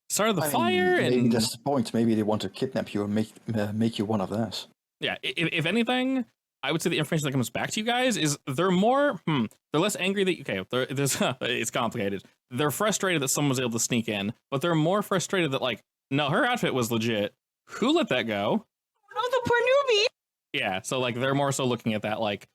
started the I mean, fire? maybe And that's the point. Maybe they want to kidnap you and make you one of theirs. yeah, if anything, I would say the information that comes back to you guys is they're more, they're less angry that, it's complicated. They're frustrated that someone was able to sneak in, but they're more frustrated that like, no, her outfit was legit. Who let that go? Oh, the poor newbie! Yeah, so like they're more so looking at that like,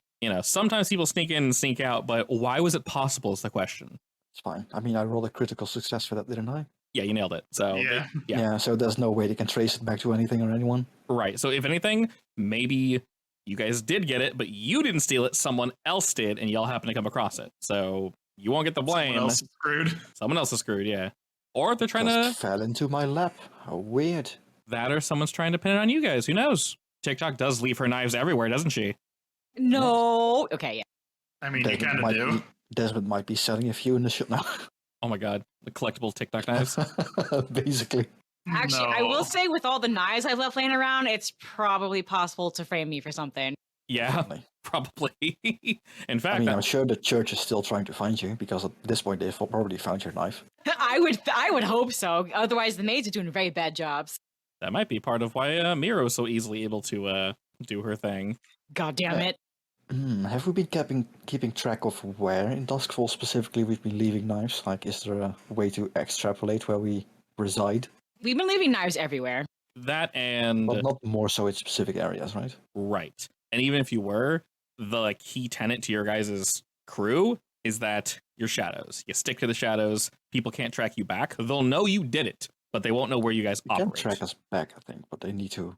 sometimes people sneak in and sneak out, but why was it possible is the question. It's fine. I mean, I rolled a critical success for that, didn't I? Yeah, you nailed it. So Yeah. Yeah. So there's no way they can trace it back to anything or anyone. right. So if anything, maybe you guys did get it, but you didn't steal it. Someone else did, and y'all happen to come across it. So you won't get the blame. Someone else is screwed. Someone else is screwed, yeah. Or they're trying Just to fell into my lap. How weird. that, or someone's trying to pin it on you guys. Who knows? TikTok does leave her knives everywhere, doesn't she? No. Okay, yeah. I mean, you kind of do. Desmond might be selling a few in the shop now. Oh my god, the collectible TikTok knives. Basically. Actually, I will No. say with all the knives I've left laying around, it's probably possible to frame me for something. Yeah, Definitely. probably. In I fact, mean, I'm sure the church is still trying to find you because at this point they've probably found your knife. I would hope so. Otherwise, the maids are doing very bad jobs. that might be part of why Miro is so easily able to do her thing. God damn it. Have we been keeping track of where in Duskfall specifically we've been leaving knives? Like, is there a way to extrapolate where we reside? We've been leaving knives everywhere. That and But not more so in specific areas, right? right. And even if you were, the like, key tenet to your guys' crew is that you're shadows. You stick to the shadows. People can't track you back. They'll know you did it, but they won't know where you guys They can operate. track us back, I think, but they need to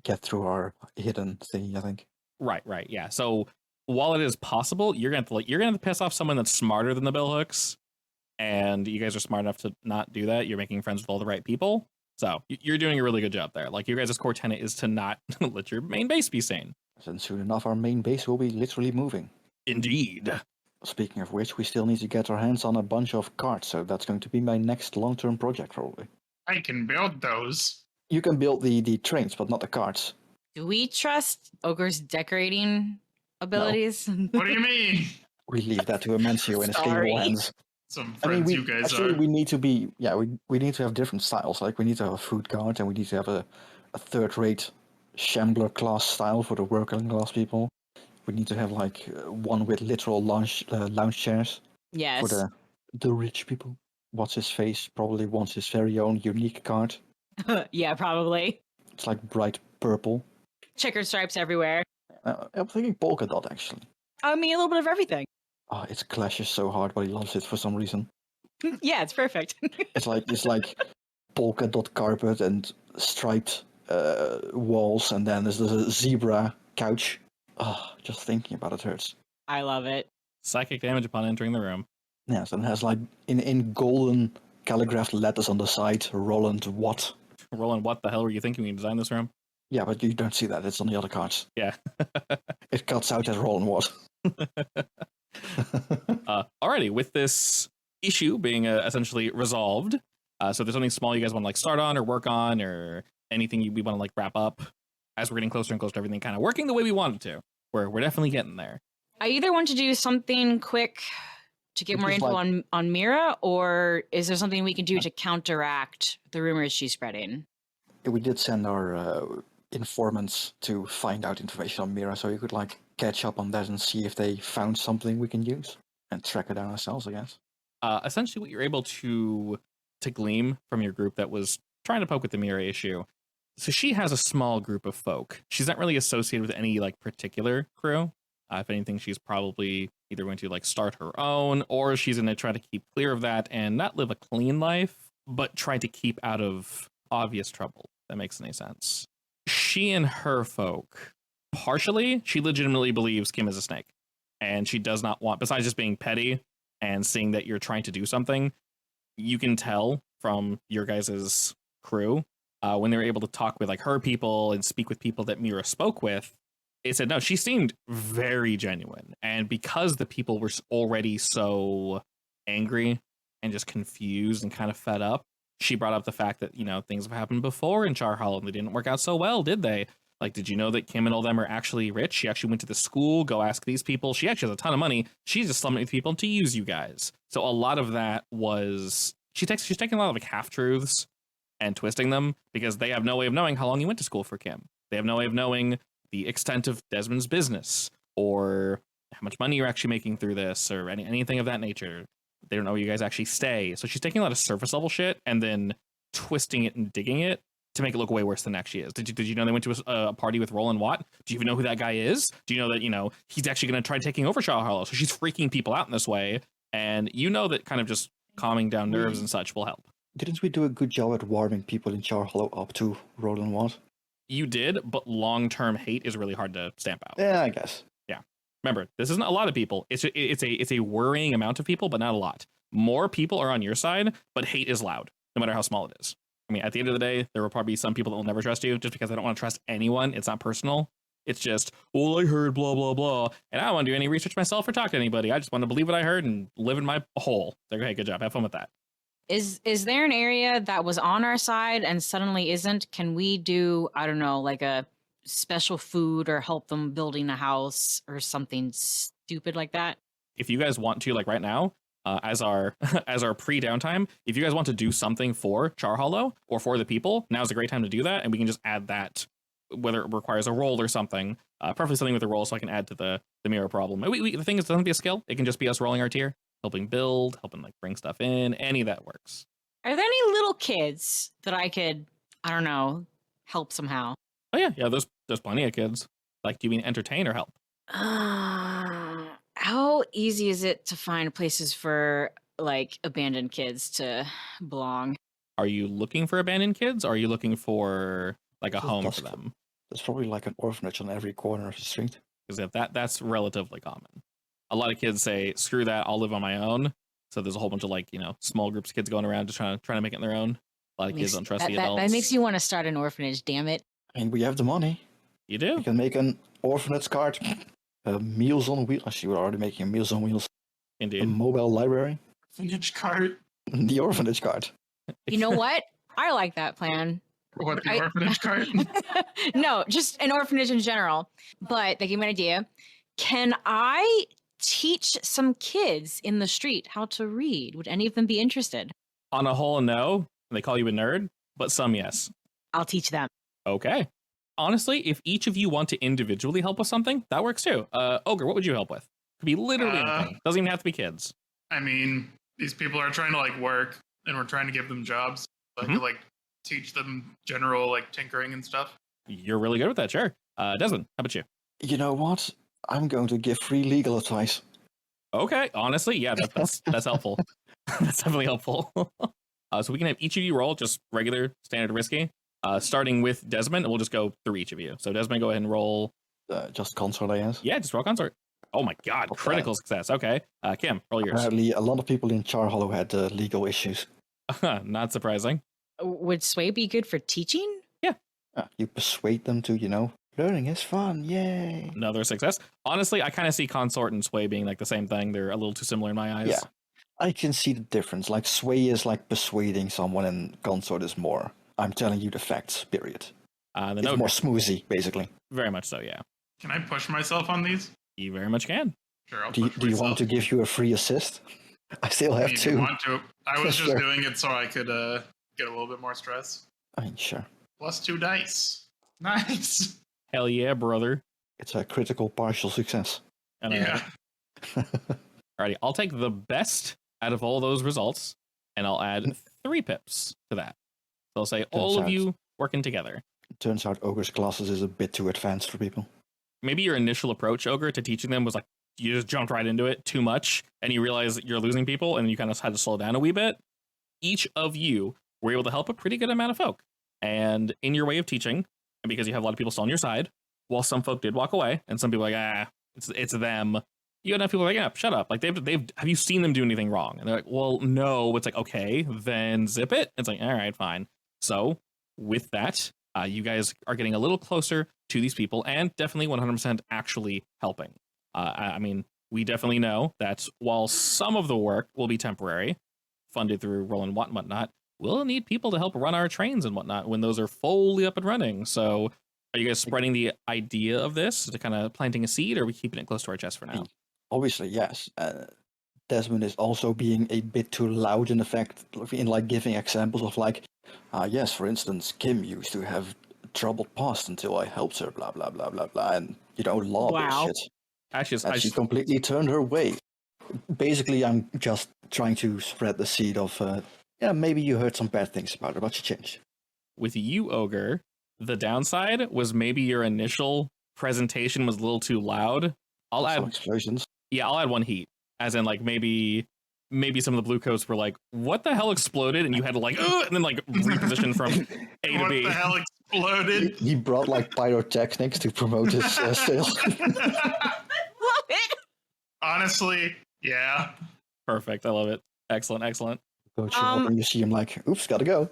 get through our hidden thingy, I think. Right, yeah. So while it is possible, you're gonna have to piss off someone that's smarter than the billhooks, and you guys are smart enough to not do that. You're making friends with all the right people, so you're doing a really good job there. Like your guys' core tenet is to not let your main base be sane. And soon enough, our main base will be literally moving. Indeed. Speaking of which, we still need to get our hands on a bunch of carts, so that's going to be my next long-term project, probably. I can build those. You can build the trains, but not the carts. Do we trust Ogre's decorating abilities? What do you mean? We leave that to Amancio in his Sorry. capable hands. Some I mean, friends you guys actually, are. we need to be, we need to have different styles. Like, we need to have a food cart, and we need to have a third-rate Shambler class style for the working class people. We need to have, like, one with literal lounge chairs Yes. for the rich people. What's his face probably wants his very own unique cart. Yeah, probably. It's like bright purple. Checkered stripes everywhere. I'm thinking polka dot, actually. I mean, a little bit of everything. Oh, it clashes so hard, but he loves it for some reason. Yeah, it's perfect. It's like polka dot carpet and striped walls, and then there's a zebra couch. Oh, just thinking about it hurts. I love it. Psychic damage upon entering the room. Yes, and it has like in golden calligraphed letters on the side, Roland Watt. Roland, what the hell were you thinking when you designed this room? Yeah, but you don't see that. It's on the other cards. Yeah. It cuts out as Roland Watt. Alrighty, with this issue being essentially resolved, so if there's something small you guys want to like start on or work on or anything we want to like wrap up as we're getting closer and closer to everything kind of working the way we want it to? We're definitely getting there. I either want to do something quick to get more info on Mira, or is there something we can do to counteract the rumors she's spreading? We did send our informants to find out information on Mira, so you could like catch up on that and see if they found something we can use and track it down ourselves, I guess. Essentially, what you're able to glean from your group that was trying to poke with the Mira issue. So she has a small group of folk. She's not really associated with any like particular crew. If anything, she's probably either going to like start her own, or she's going to try to keep clear of that and not live a clean life, but try to keep out of obvious trouble. If that makes any sense. She and her folk, partially, she legitimately believes Kim is a snake, and she does not want, besides just being petty and seeing that you're trying to do something, you can tell from your guys' crew when they were able to talk with like her people and speak with people that Mira spoke with. It said no, she seemed very genuine, and because the people were already so angry and just confused and kind of fed up, she brought up the fact that, you know, things have happened before in Char Hollow and they didn't work out so well, did they? Like, did you know that Kim and all them are actually rich? She actually went to the school. Go ask these people. She actually has a ton of money. She's just slumming with people to use you guys. So a lot of that was she's taking a lot of like half truths and twisting them because they have no way of knowing how long you went to school for Kim. They have no way of knowing the extent of Desmond's business or how much money you're actually making through this or anything of that nature. They don't know where you guys actually stay. So she's taking a lot of surface level shit and then twisting it and digging it to make it look way worse than it actually is. Did you know they went to a party with Roland Watt? Do you even know who that guy is? Do you know that, you know, he's actually going to try taking over Char Hollow? So she's freaking people out in this way. And you know that kind of just calming down nerves and such will help. Didn't we do a good job at warming people in Char Hollow up to Roland Watt? You did, but long-term hate is really hard to stamp out. Yeah, I guess. Yeah. Remember, this isn't a lot of people. It's a worrying amount of people, but not a lot. More people are on your side, but hate is loud, no matter how small it is. I mean, at the end of the day, there will probably be some people that will never trust you just because they don't want to trust anyone. It's not personal. It's just, well, I heard blah, blah, blah. And I don't want to do any research myself or talk to anybody. I just want to believe what I heard and live in my hole. It's like, hey, good job. Have fun with that. Is there an area that was on our side and suddenly isn't? Can we do, I don't know, like a special food or help them building a house or something stupid like that? If you guys want to, like right now, as our pre-downtime, if you guys want to do something for Char Hollow or for the people, now's a great time to do that, and we can just add that, whether it requires a roll or something, preferably something with a roll so I can add to the mirror problem. The thing is, it doesn't be a skill. It can just be us rolling our tier, helping build, helping like bring stuff in, any of that works. Are there any little kids that I could, I don't know, help somehow? Oh yeah, there's plenty of kids. Like, do you mean entertain or help? How easy is it to find places for like abandoned kids to belong? Are you looking for abandoned kids? Or are you looking for like a home for them? There's probably like an orphanage on every corner of the street. Because that's relatively common. A lot of kids say, screw that, I'll live on my own. So there's a whole bunch of like, you know, small groups of kids going around just trying to make it on their own. A lot of kids don't trust the adults. That makes you want to start an orphanage, damn it. I mean, we have the money. You do? We can make an orphanage card. Meals on Wheels. Actually, we're already making a Meals on Wheels. Indeed. A mobile library. Orphanage cart. The orphanage card. You know what? I like that plan. What, the orphanage cart? No, just an orphanage in general. But they gave me an idea. Can I teach some kids in the street how to read? Would any of them be interested? On a whole, no. They call you a nerd, but some, yes. I'll teach them. Okay. Honestly, if each of you want to individually help with something, that works too. Ogre, what would you help with? Could be literally anything. Doesn't even have to be kids. I mean, these people are trying to like work, and we're trying to give them jobs. So I could like teach them general like tinkering and stuff. You're really good with that, sure. Desmond, how about you? You know what? I'm going to give free legal advice. Okay, honestly, yeah, that's helpful. That's definitely helpful. So we can have each of you roll just regular, standard, risky. Starting with Desmond, and we'll just go through each of you. So Desmond, go ahead and roll. Just consort, I guess. Yeah, just roll consort. Oh my god, Okay. critical success. Okay. Kim, roll yours. Apparently, a lot of people in Char Hollow had legal issues. Not surprising. Would Sway be good for teaching? You persuade them to, you know, learning is fun, yay. Another success. Honestly, I kind of see consort and sway being like the same thing. They're a little too similar in my eyes. Yeah. I can see the difference. Like, sway is like persuading someone, and consort is more, I'm telling you the facts, period. The It's note, more smoothie, basically. very much so, yeah. Can I push myself on these? You very much can. Sure, I'll Do push you myself. want to give you a free assist? I still I have mean, if two. you want to. I was just Sure. doing it so I could get a little bit more stress. I mean, sure. Plus 2 dice. Nice. Hell yeah, brother. It's a critical partial success. And, Yeah. Alrighty, I'll take the best out of all those results, and I'll add 3 pips to that. So I'll say all of out. you working together. Turns out Ogre's classes is a bit too advanced for people. Maybe your initial approach, Ogre, to teaching them was like, you just jumped right into it too much, and you realize that you're losing people, and you kind of had to slow down a wee bit. Each of you were able to help a pretty good amount of folk. And in your way of teaching, and because you have a lot of people still on your side, while some folk did walk away, and some people were like, it's them. You had enough people like, yeah, shut up. Like, they've have you seen them do anything wrong? And they're like, well, no. It's like, okay, then zip it. It's like, all right, fine. So with that, you guys are getting a little closer to these people and definitely 100% actually helping. I mean, we definitely know that while some of the work will be temporary, funded through Roll and whatnot, we'll need people to help run our trains and whatnot when those are fully up and running. So are you guys spreading the idea of this to kind of planting a seed, or are we keeping it close to our chest for now? Obviously, yes. Desmond is also being a bit too loud in effect, in like giving examples of like, yes, for instance, Kim used to have troubled past until I helped her, blah blah blah blah blah, and law Wow. bullshit. Actually, And she completely turned her way. Basically, I'm just trying to spread the seed of, maybe you heard some bad things about her, but she changed. with you, Ogre, the downside was maybe your initial presentation was a little too loud. I'll Some add, explosions. yeah, I'll add 1 heat, as in like maybe some of the blue coats were like, what the hell exploded? And you had to like, and then like reposition from A to What B. the hell exploded? He brought like pyrotechnics to promote his sales. Love it. Honestly, yeah. Perfect. I love it. Excellent. Excellent. Go chill up and you see him like, oops, gotta go.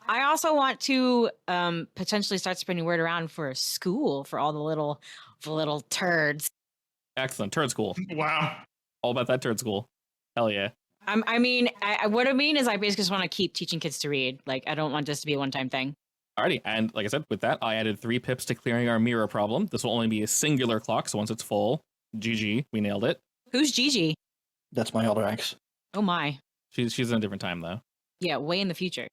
I also want to potentially start spreading word around for a school for all the little turds. Excellent. Turd school. Wow. All about that turd school. Hell yeah. What I mean is I basically just want to keep teaching kids to read. Like, I don't want this to be a one-time thing. Alrighty. And like I said, with that, I added 3 pips to clearing our mirror problem. This will only be a singular clock. So once it's full, GG, we nailed it. Who's Gigi? That's my other ex. Oh my. She's in a different time though. Yeah, way in the future.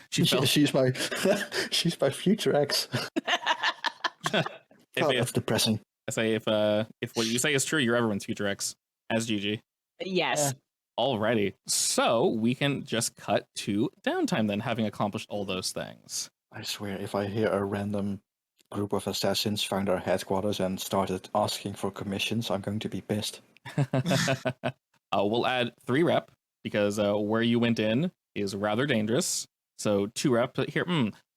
She's She's my she's my future ex. That's depressing. I say if what you say is true, you're everyone's future ex as Gigi. Yes. Alrighty. So we can just cut to downtime then, having accomplished all those things. I swear, if I hear a random group of assassins found our headquarters and started asking for commissions, I'm going to be pissed. We'll add 3 rep because where you went in is rather dangerous. So 2 rep here.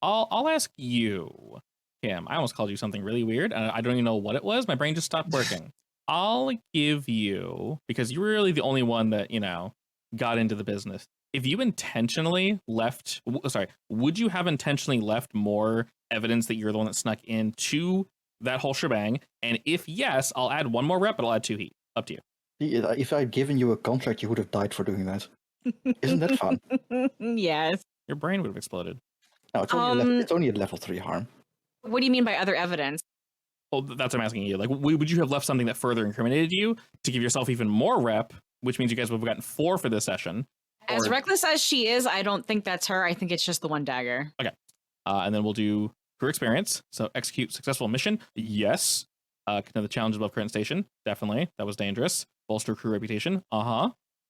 I'll ask you, Kim. I almost called you something really weird. I don't even know what it was. My brain just stopped working. I'll give you, because you were really the only one that, got into the business. If you intentionally left, would you have intentionally left more evidence that you're the one that snuck into that whole shebang? And if yes, I'll add 1 more rep, but I'll add 2 heat. Up to you. If I'd given you a contract, you would have died for doing that. Isn't that fun? Yes. Your brain would have exploded. No, it's only a level 3 harm. What do you mean by other evidence? Well, that's what I'm asking you. Like, would you have left something that further incriminated you to give yourself even more rep, which means you guys would have gotten 4 for this session? As reckless as she is, I don't think that's her. I think it's just the 1 dagger. Okay. And then we'll do crew experience. So execute successful mission. Yes. Know the challenge above current station. Definitely. That was dangerous. Bolster crew reputation.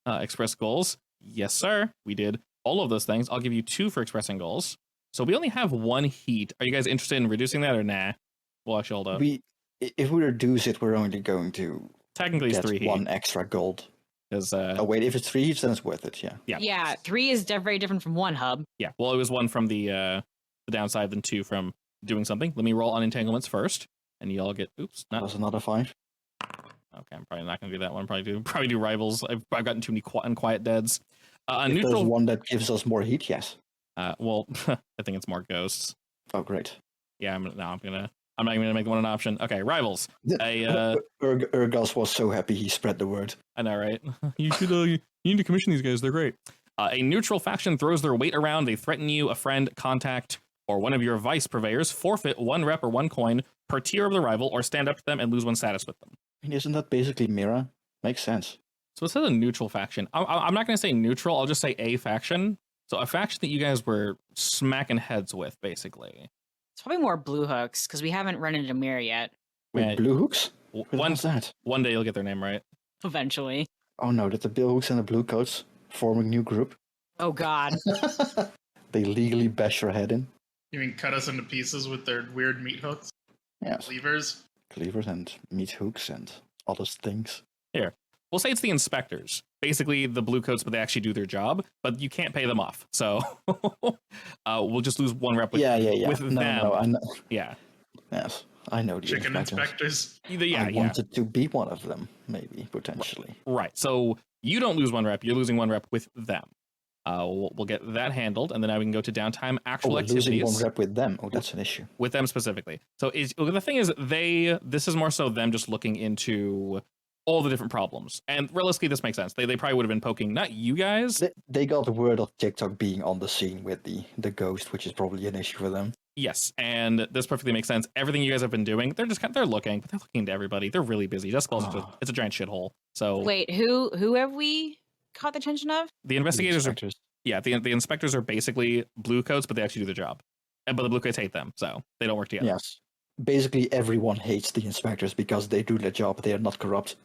Express goals. Yes, sir. We did all of those things. I'll give you 2 for expressing goals. So we only have 1 heat. Are you guys interested in reducing that or nah? Well, actually, hold up. If we reduce it, we're only going to Technically, it's get 3 heat. 1 extra gold. Because wait, if it's 3 heats, then it's worth it, yeah. Yeah, 3 is very different from 1 hub. yeah. Well, it was 1 from the downside, then 2 from doing something. Let me roll unentanglements first, and you all get. Oops, not. That's another 5. Okay, I'm probably not going to do that one. Probably do rivals. I've gotten too many unquiet deads. If Neutral. there's one that gives us more heat, yes. Well, I think it's more ghosts. Oh, great. Yeah, I'm not even gonna make one an option. Okay, rivals. Urgas was so happy he spread the word. I know, right? You need to commission these guys. They're great. A neutral faction throws their weight around. They threaten you, a friend, contact, or one of your vice purveyors. Forfeit 1 rep or 1 coin per tier of the rival, or stand up to them and lose 1 status with them. I mean, isn't that basically Mira? Makes sense. So it says a neutral faction. I'm not going to say neutral. I'll just say a faction. So a faction that you guys were smacking heads with, basically. It's probably more blue hooks because we haven't run into Mirror yet. Wait, Man, Blue Hooks? What's that? One day you'll get their name right. Eventually. Oh no, did the Blue Hooks and the Blue Coats form a new group? Oh God. They legally bash your head in? You mean cut us into pieces with their weird meat hooks? Yes. Levers? Cleavers and meat hooks and other things. Here, we'll say it's the inspectors. Basically, the blue coats, but they actually do their job, but you can't pay them off. So we'll just lose 1 rep with, with them. No, I know. Yeah. Yes, I know the Chicken inspectors. Yeah, I wanted to be one of them, maybe, potentially. Right. So you don't lose 1 rep. You're losing 1 rep with them. We'll get that handled, and then now we can go to downtime actual activities. Losing 1 rep with them. Oh, that's an issue. With them specifically. So the thing is, this is more so them just looking into all the different problems. And realistically, this makes sense. They probably would have been poking, not you guys. They got the word of TikTok being on the scene with the ghost, which is probably an issue for them. Yes, and this perfectly makes sense. Everything you guys have been doing, they're looking, but they're looking to everybody. They're really busy. Just close it's a giant shithole. So wait, who have we caught the attention of? The investigators are. Yeah, the inspectors are basically blue coats, but they actually do their job. But the blue coats hate them, so they don't work together. Yes. Basically, everyone hates the inspectors because they do their job. They are not corrupt.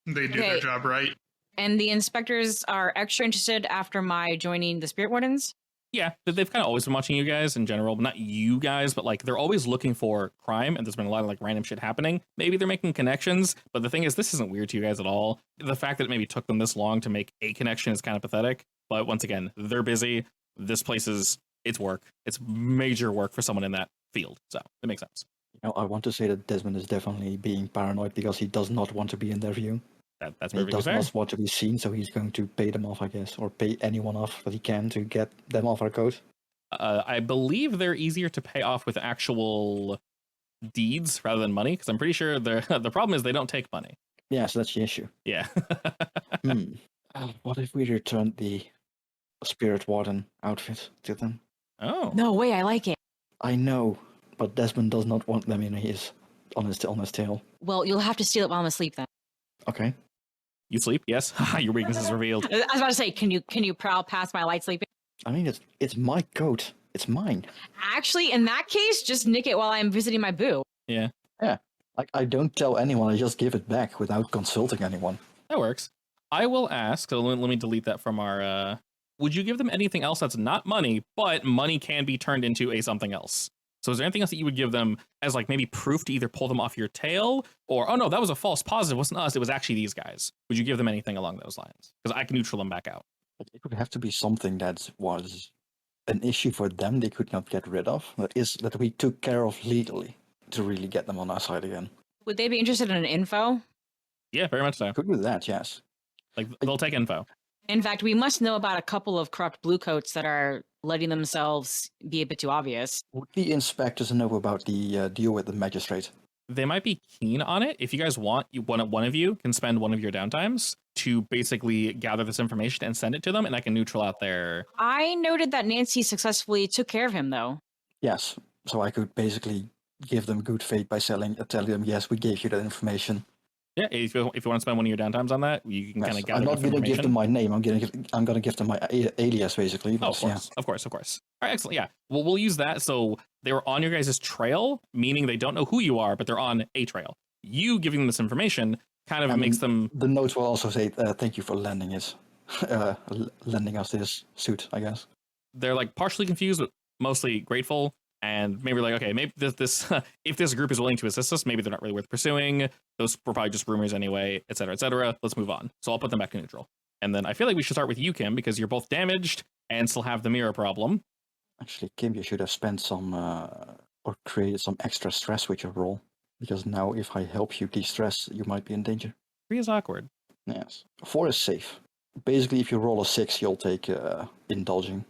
They do their job right. And the inspectors are extra interested after my joining the Spirit Wardens? Yeah, they've kind of always been watching you guys in general. Not you guys, but like they're always looking for crime, and there's been a lot of like random shit happening. Maybe they're making connections, but the thing is, this isn't weird to you guys at all. The fact that it maybe took them this long to make a connection is kind of pathetic. But once again, they're busy. This place it's work. It's major work for someone in that field. So it makes sense. You know, I want to say that Desmond is definitely being paranoid because he does not want to be in their view. That's he does not want to be seen, so he's going to pay them off, I guess, or pay anyone off that he can to get them off our code. I believe they're easier to pay off with actual deeds rather than money, because I'm pretty sure the problem is they don't take money. Yeah, so that's the issue. Yeah. What if we returned the Spirit Warden outfit to them? Oh. No way, I like it. I know, but Desmond does not want them in on his tail. Well, you'll have to steal it while I'm asleep then. Okay. You sleep? Yes. Your weakness is revealed. I was about to say, can you prowl past my light sleeping? I mean, it's my coat. It's mine. Actually, in that case, just nick it while I'm visiting my boo. Yeah. Yeah. I don't tell anyone. I just give it back without consulting anyone. That works. I will ask. So let me delete that from our. Would you give them anything else that's not money, but money can be turned into a something else? So is there anything else that you would give them as like maybe proof to either pull them off your tail, or oh no, that was a false positive, it wasn't us, it was actually these guys? Would you give them anything along those lines? Because I can neutral them back out. It would have to be something that was an issue for them they could not get rid of. That we took care of legally to really get them on our side again. Would they be interested in info? Yeah, very much so. Could do that, yes. Like they'll take info. In fact, we must know about a couple of corrupt bluecoats that are letting themselves be a bit too obvious. Would the inspectors know about the deal with the magistrate? They might be keen on it. If you guys want, one of you can spend one of your downtimes to basically gather this information and send it to them, and I can neutral out their... I noted that Nancy successfully took care of him, though. Yes, so I could basically give them good faith by telling them, yes, we gave you that information. Yeah, if you want to spend one of your downtimes on that, you can kind of gather I'm not going to give them my name. I'm going to give them my alias, basically. But, of course. All right, excellent. Yeah, well, we'll use that. So they were on your guys' trail, meaning they don't know who you are, but they're on a trail. You giving them this information kind of makes them... The notes will also say, thank you for lending us this suit, I guess. They're like partially confused, but mostly grateful. And maybe like, okay, maybe this if this group is willing to assist us, maybe they're not really worth pursuing. Those were probably just rumors anyway, et cetera, et cetera. Let's move on. So I'll put them back to neutral. And then I feel like we should start with you, Kim, because you're both damaged and still have the mirror problem. Actually, Kim, you should have spent some or created some extra stress with your roll. Because now if I help you de-stress, you might be in danger. 3 is awkward. Yes. 4 is safe. Basically, if you roll a 6, you'll take overindulging.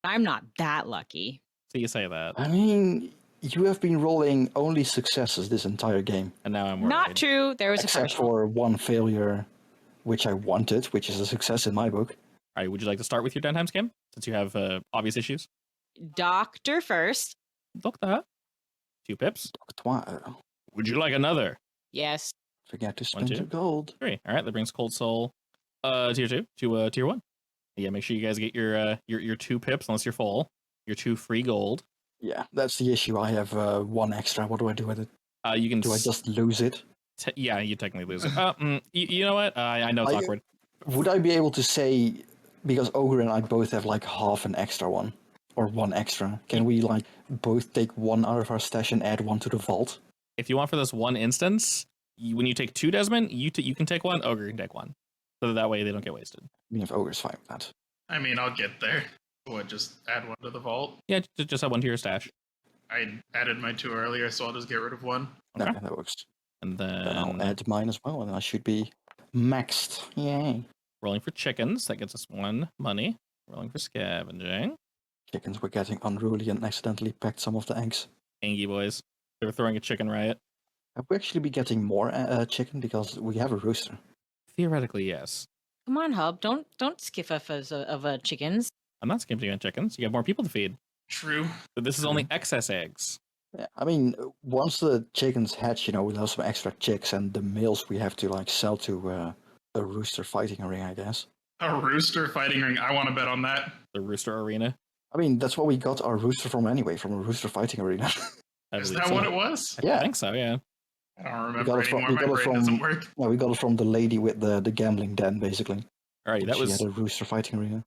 I'm not that lucky. So you say that. I mean, you have been rolling only successes this entire game. And now I'm worried. Not true. There was except for one failure, which I wanted, which is a success in my book. All right, would you like to start with your downtime, Kim, since you have obvious issues? Doctor first. Doctor. 2 pips. Doctor. Would you like another? Yes. Forget to 1, spend 2, your gold. 3. All right, that brings Cold Soul tier 2 to tier 1. Yeah, make sure you guys get your 2 pips unless you're full. Your 2 free gold. Yeah, that's the issue. I have 1 extra. What do I do with it? You can. Do I just lose it? Yeah, you technically lose it. You know what? I know it's awkward. Would I be able to say, because Ogre and I both have like half an extra one, or 1 extra, can we like both take 1 out of our stash and add 1 to the vault? If you want for this one instance, when you take 2 Desmond, you can take 1, Ogre can take 1. So that way they don't get wasted. I mean, if Ogre's fine with that. I mean, I'll get there. What, just add 1 to the vault? Yeah, just add 1 to your stash. I added my 2 earlier, so I'll just get rid of 1. Okay. Okay, that works. And Then I'll then add mine as well, and I should be maxed. Yay. rolling for chickens, that gets us 1 money. Rolling for scavenging. Chickens were getting unruly and accidentally packed some of the eggs. Angie boys. They were throwing a chicken riot. Will we actually be getting more chicken because we have a rooster? Theoretically, yes. Come on, Hub. Don't skiff off of chickens. I'm not skimping on chickens. You have more people to feed. True. But this is only excess eggs. Yeah, I mean, once the chickens hatch, we'll have some extra chicks, and the males we have to like sell to a rooster fighting ring, I guess. A rooster fighting ring. I want to bet on that. The rooster arena. I mean, that's what we got our rooster from anyway, from a rooster fighting arena. I Is believe that so. what it was? I Yeah. think so, yeah. I don't We got remember it from- anymore. we My got it brain from- doesn't work. Yeah, we got it from the lady with the gambling den, basically. Alrighty, that She was had a rooster fighting arena.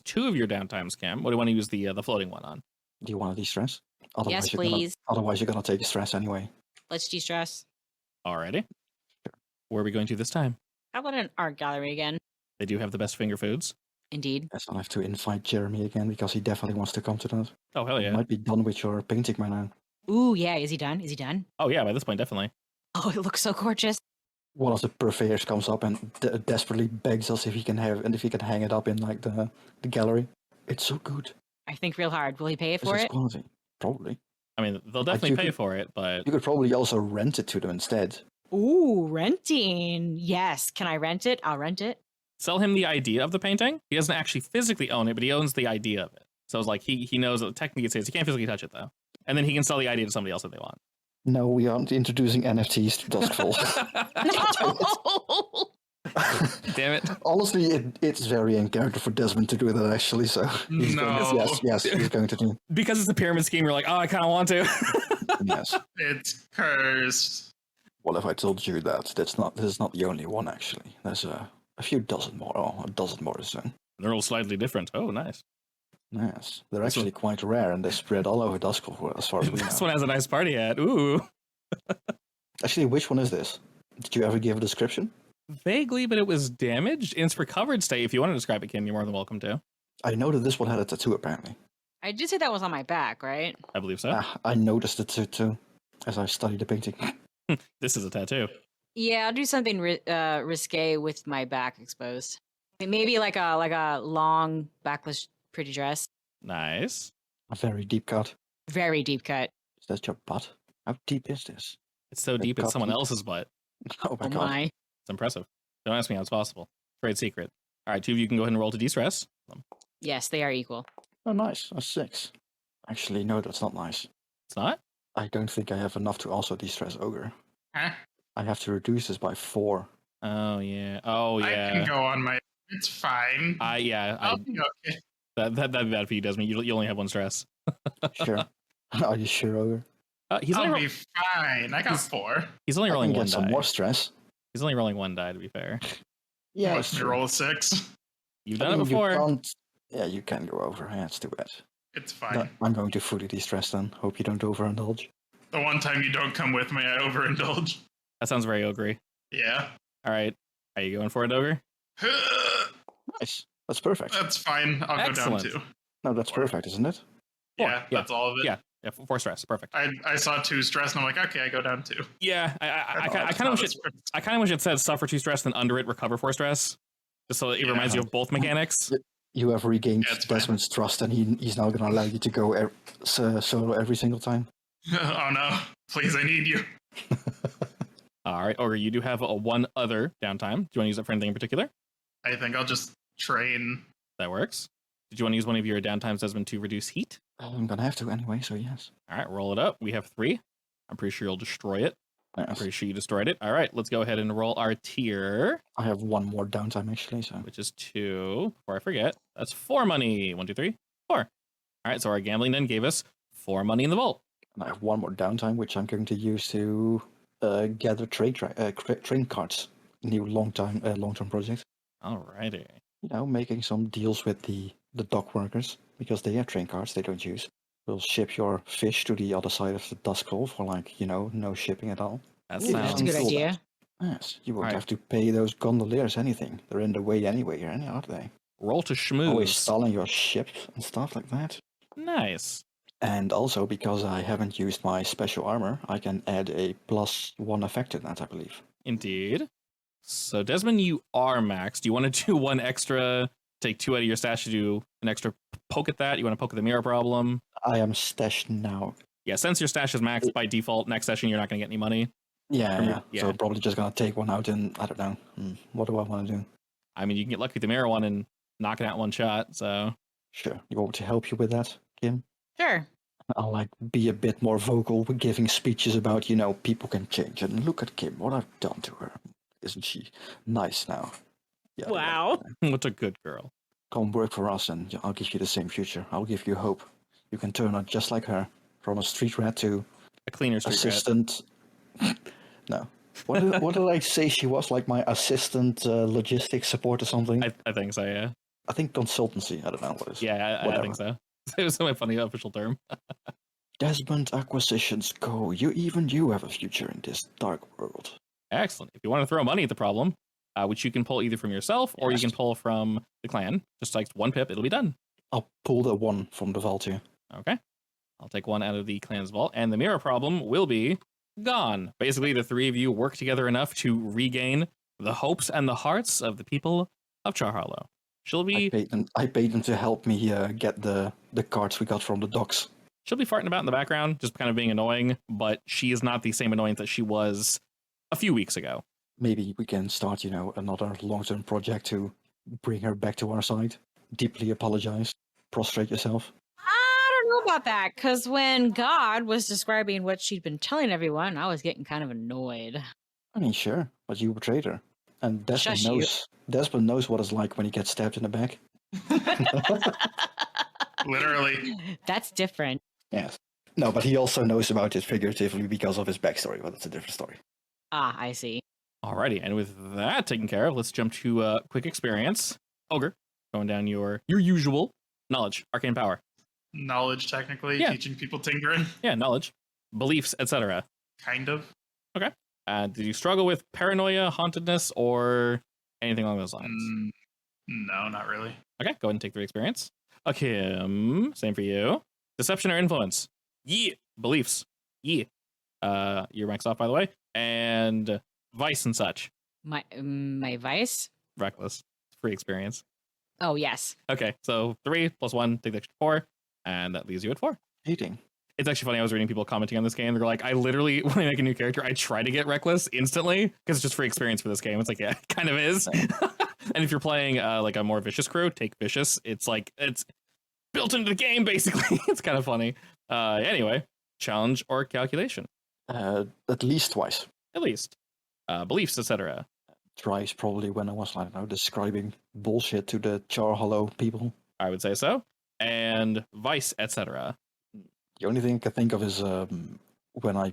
2 of your downtimes, Cam. What do you want to use the floating one on? Do you want to de-stress? Yes, you're gonna- please. otherwise, you're gonna take a stress anyway. Let's de-stress. Alrighty. Where are we going to this time? How about an art gallery again? They do have the best finger foods. Indeed. Guess I'll have to invite Jeremy again because he definitely wants to come to that. Oh, hell You yeah. might be done with your painting by now. Ooh, yeah. Is he done? Is he done? Oh, yeah, by this point, definitely. Oh, it looks so gorgeous. One of the purveyors comes up and desperately begs us if he can hang it up in like the gallery. It's so good. I think real hard. Will he pay This for is it? quality. Probably. I mean, they'll you definitely pay could- for it, but You could probably also rent it to them instead. Ooh, renting. Yes. Can I rent it? I'll rent it. sell him the idea of the painting. He doesn't actually physically own it, but he owns the idea of it. So it's like he knows that technically it's his. He can't physically touch it, though. And then he can sell the idea to somebody else if they want. No, we aren't introducing NFTs to Duskfall. No. Damn it. Honestly, it's very in character for Desmond to do that, actually, so... he's No. going to, yes, he's going to do. Because it's a pyramid scheme, you're like, oh, I kind of want to. Yes. It's cursed. Well, if I told you that, this is not the only one, actually. There's a few dozen more. Oh, a dozen more to say. They're all slightly different. Oh, nice. Yes. They're This one- actually quite rare, and they spread all over Duskfall, as far as we know. This one has a nice party hat. Ooh. Actually, which one is this? Did you ever give a description? Vaguely, but it was damaged. And it's for covered state. If you want to describe it, Kim, you're more than welcome to. I know that this one had a tattoo, apparently. I did say that was on my back, right? I believe so. I noticed it too, as I studied the painting. This is a tattoo. Yeah, I'll do something risque with my back exposed. Maybe like a long backless pretty dress. Nice. A very deep cut. Very deep cut. Is that your butt? How deep is this? It's so Like deep it's cut someone deep. else's butt. Oh my Oh god. my. It's impressive. Don't ask me how it's possible. Trade secret. All right, 2 of you can go ahead and roll to de-stress. Yes, they are equal. Oh, nice. A 6. Actually, no, that's not nice. It's not? I don't think I have enough to also de-stress Ogre. Huh? I have to reduce this by 4. Oh, yeah. Oh, I can yeah. go on my. It's fine. I'll be okay. that'd be bad for you, Desmond. You only have 1 stress. Sure. Are you sure, Ogre? He's I'll only be fine. I got 4. he's only I rolling can 1 get some die. more stress. He's only rolling 1 die, to be fair. Yeah, Watch me roll a 6. You've I done it mean, before. You can't... Yeah, you can go over. Yeah, it's too bad. It's fine. No, I'm going to fully de-stress then. Hope you don't overindulge. The one time you don't come with me, I overindulge. That sounds very ogre. Yeah. All right. Are you going for it, ogre? Nice. That's perfect. That's fine. I'll Excellent. go down 2. No, that's perfect, isn't it? 4. Yeah, that's all of it. Yeah. Yeah, 4 stress. Perfect. I saw 2 stress and I'm like, okay, I go down 2. Yeah, I That's kind of not wish as it. pretty. I kind of wish it said suffer 2 stress, then under it recover 4 stress, just so it Yeah. reminds you of both mechanics. You have regained Yeah, it's fine. Desmond's trust, and he's now going to allow you to go solo every single time. Oh no. Please, I need you. All right, ogre, you do have one other downtime. Do you want to use it for anything in particular? I think I'll just train. That works. Did you want to use one of your downtimes, Desmond, to reduce heat? I'm gonna have to anyway, so yes. All right, roll it up. We have 3. I'm pretty sure you'll destroy it. I'm Yes. pretty sure you destroyed it. All right, let's go ahead and roll our tier, I have one more downtime actually, so which is 2. Before I forget, that's 4 money. 1, 2, 3, 4. All right, so our gambling then gave us 4 money in the vault. and I have one more downtime, which I'm going to use to gather train cards. New long-term project. Alrighty. You know, making some deals with the dock workers because they have train cards they don't use. We'll ship your fish to the other side of the dust crawl for no shipping at all. That Ooh, that's a good sounds- idea. Yes, you won't Alright. have to pay those gondoliers anything. They're in the way anyway, aren't they? Roll to Always schmooze. stalling your ship and stuff like that. Nice. And also, because I haven't used my special armor, I can add a +1 effect to that, I believe. Indeed. So Desmond, you are maxed. Do you want to do one extra? Take 2 out of your stash to do an extra poke at that. You want to poke at the mirror problem? I am stashed now. Yeah, since your stash is maxed by default, next session you're not going to get any money. Yeah. Yeah. So I'm probably just gonna take one out and I don't know. What do I want to do? I mean, you can get lucky with the mirror one and knock it out in one shot. So Sure. You want me to help you with that, Kim? Sure. I'll be a bit more vocal with giving speeches about, people can change. And look at Kim, what I've done to her. Isn't she nice now? Yeah. Wow. what a good girl. Come work for us and I'll give you the same future. I'll give you hope. You can turn out just like her. From a street rat to A cleaner street rat. assistant. No. What did I say she was? Like my assistant logistics support or something? I think so, yeah. I think consultancy. I don't know what it is. Yeah, I think so. It was my funny official term. Desmond acquisitions go. You have a future in this dark world. Excellent. If you want to throw money at the problem, which you can pull either from yourself or Yes. you can pull from the clan, just like 1 pip, it'll be done. I'll pull the 1 from the vault here. Okay. I'll take 1 out of the clan's vault, and the mirror problem will be gone. Basically, the 3 of you work together enough to regain the hopes and the hearts of the people of Char Hollow. She'll be I paid them to help me get the cards we got from the docks. she'll be farting about in the background, just kind of being annoying, but she is not the same annoyance that she was a few weeks ago. Maybe we can start, another long-term project to bring her back to our side. Deeply apologize. Prostrate yourself. I don't know about that, because when God was describing what she'd been telling everyone, I was getting kind of annoyed. I mean, sure, but you betrayed her. And Shush you. Desmond knows what it's like when he gets stabbed in the back. Literally. That's different. Yes. No, but he also knows about it figuratively because of his backstory, but that's a different story. Ah, I see. Alrighty, and with that taken care of, let's jump to quick experience. Ogre, going down your usual knowledge, arcane power. Knowledge, technically. Yeah. Teaching people tinkering. Yeah, knowledge, beliefs, etc. Kind of. Did you struggle with paranoia, hauntedness, or anything along those lines? No, not really. Okay, go ahead and take 3 experience. Kim, same for you. Deception or influence? Yeah. Beliefs? Yeah. You're maxed off, by the way. And vice and such. My vice? Reckless. Free experience. Oh, yes. Okay, so 3 plus 1, take the extra 4, and that leaves you at 4. Hating. It's actually funny. I was reading people commenting on this game. They're like, I literally, when I make a new character, I try to get reckless instantly because it's just free experience for this game. It's like, yeah, it kind of is. And if you're playing like a more vicious crew, take vicious. It's like, it's built into the game, basically. It's kind of funny. Anyway, challenge or calculation, At least twice. at least. Beliefs, etc. Twice probably when I was, I don't know, describing bullshit to the Char Hollow people. I would say so. And vice, etc. The only thing I can think of is when I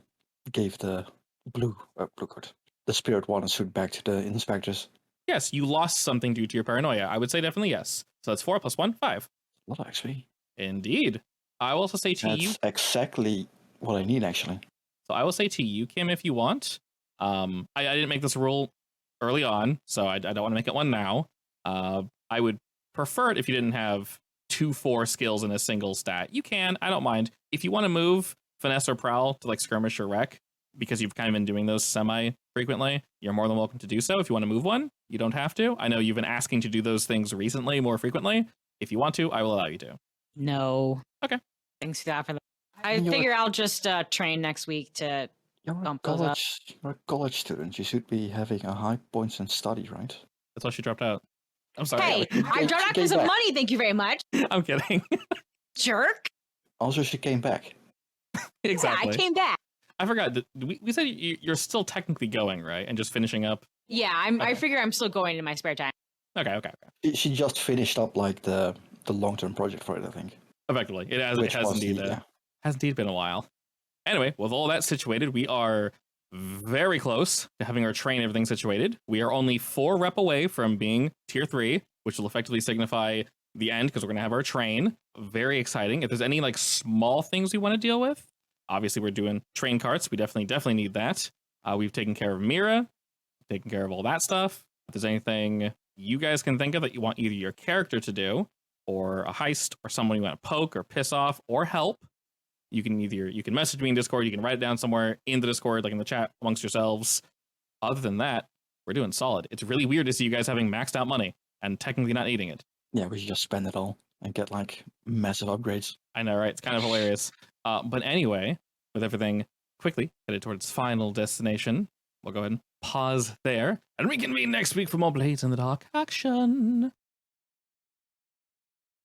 gave the blue card, the spirit water suit back to the inspectors. Yes, you lost something due to your paranoia. I would say definitely yes. So that's 4 plus 1, 5. A lot, actually. Indeed. I will also say to you. That's exactly what I need, actually. So I will say to you, Kim, if you want. I didn't make this rule early on, so I don't want to make it one now. I would prefer it if you didn't have 2-4 skills in a single stat. You can, I don't mind. If you want to move finesse or prowl to like skirmish or wreck, because you've kind of been doing those semi-frequently, you're more than welcome to do so. If you want to move one, you don't have to. I know you've been asking to do those things recently more frequently. If you want to, I will allow you to. No. Okay. Thanks for that. I You're- figure I'll just train next week to. You're a, Bump those up. you're a college student. You should be having a high points in study, right? That's why she dropped out. I'm sorry. Hey, I dropped out for came some back. money. Thank you very much, I'm kidding. jerk. Also, she came back. Exactly. Yeah, I came back. I forgot. We said you're still technically going, right? And just finishing up. Yeah, I figure I'm still going in my spare time. Okay. She just finished up like the long-term project for it, I think. Effectively, it has Which was indeed has indeed been a while. Anyway, with all that situated, we are very close to having our train everything situated. We are only 4 rep away from being tier 3, which will effectively signify the end because we're gonna have our train. Very exciting. If there's any like small things we want to deal with, obviously we're doing train carts. We definitely need that. We've taken care of Mira, taken care of all that stuff. If there's anything you guys can think of that you want either your character to do, or a heist, or someone you want to poke or piss off or help, you can message me in Discord, you can write it down somewhere in the Discord, like in the chat amongst yourselves. Other than that, we're doing solid. It's really weird to see you guys having maxed out money and technically not needing it. Yeah, we should just spend it all and get like massive upgrades. I know, right? It's kind of hilarious. But anyway, with everything quickly headed towards final destination, we'll go ahead and pause there and reconvene next week for more Blades in the Dark action.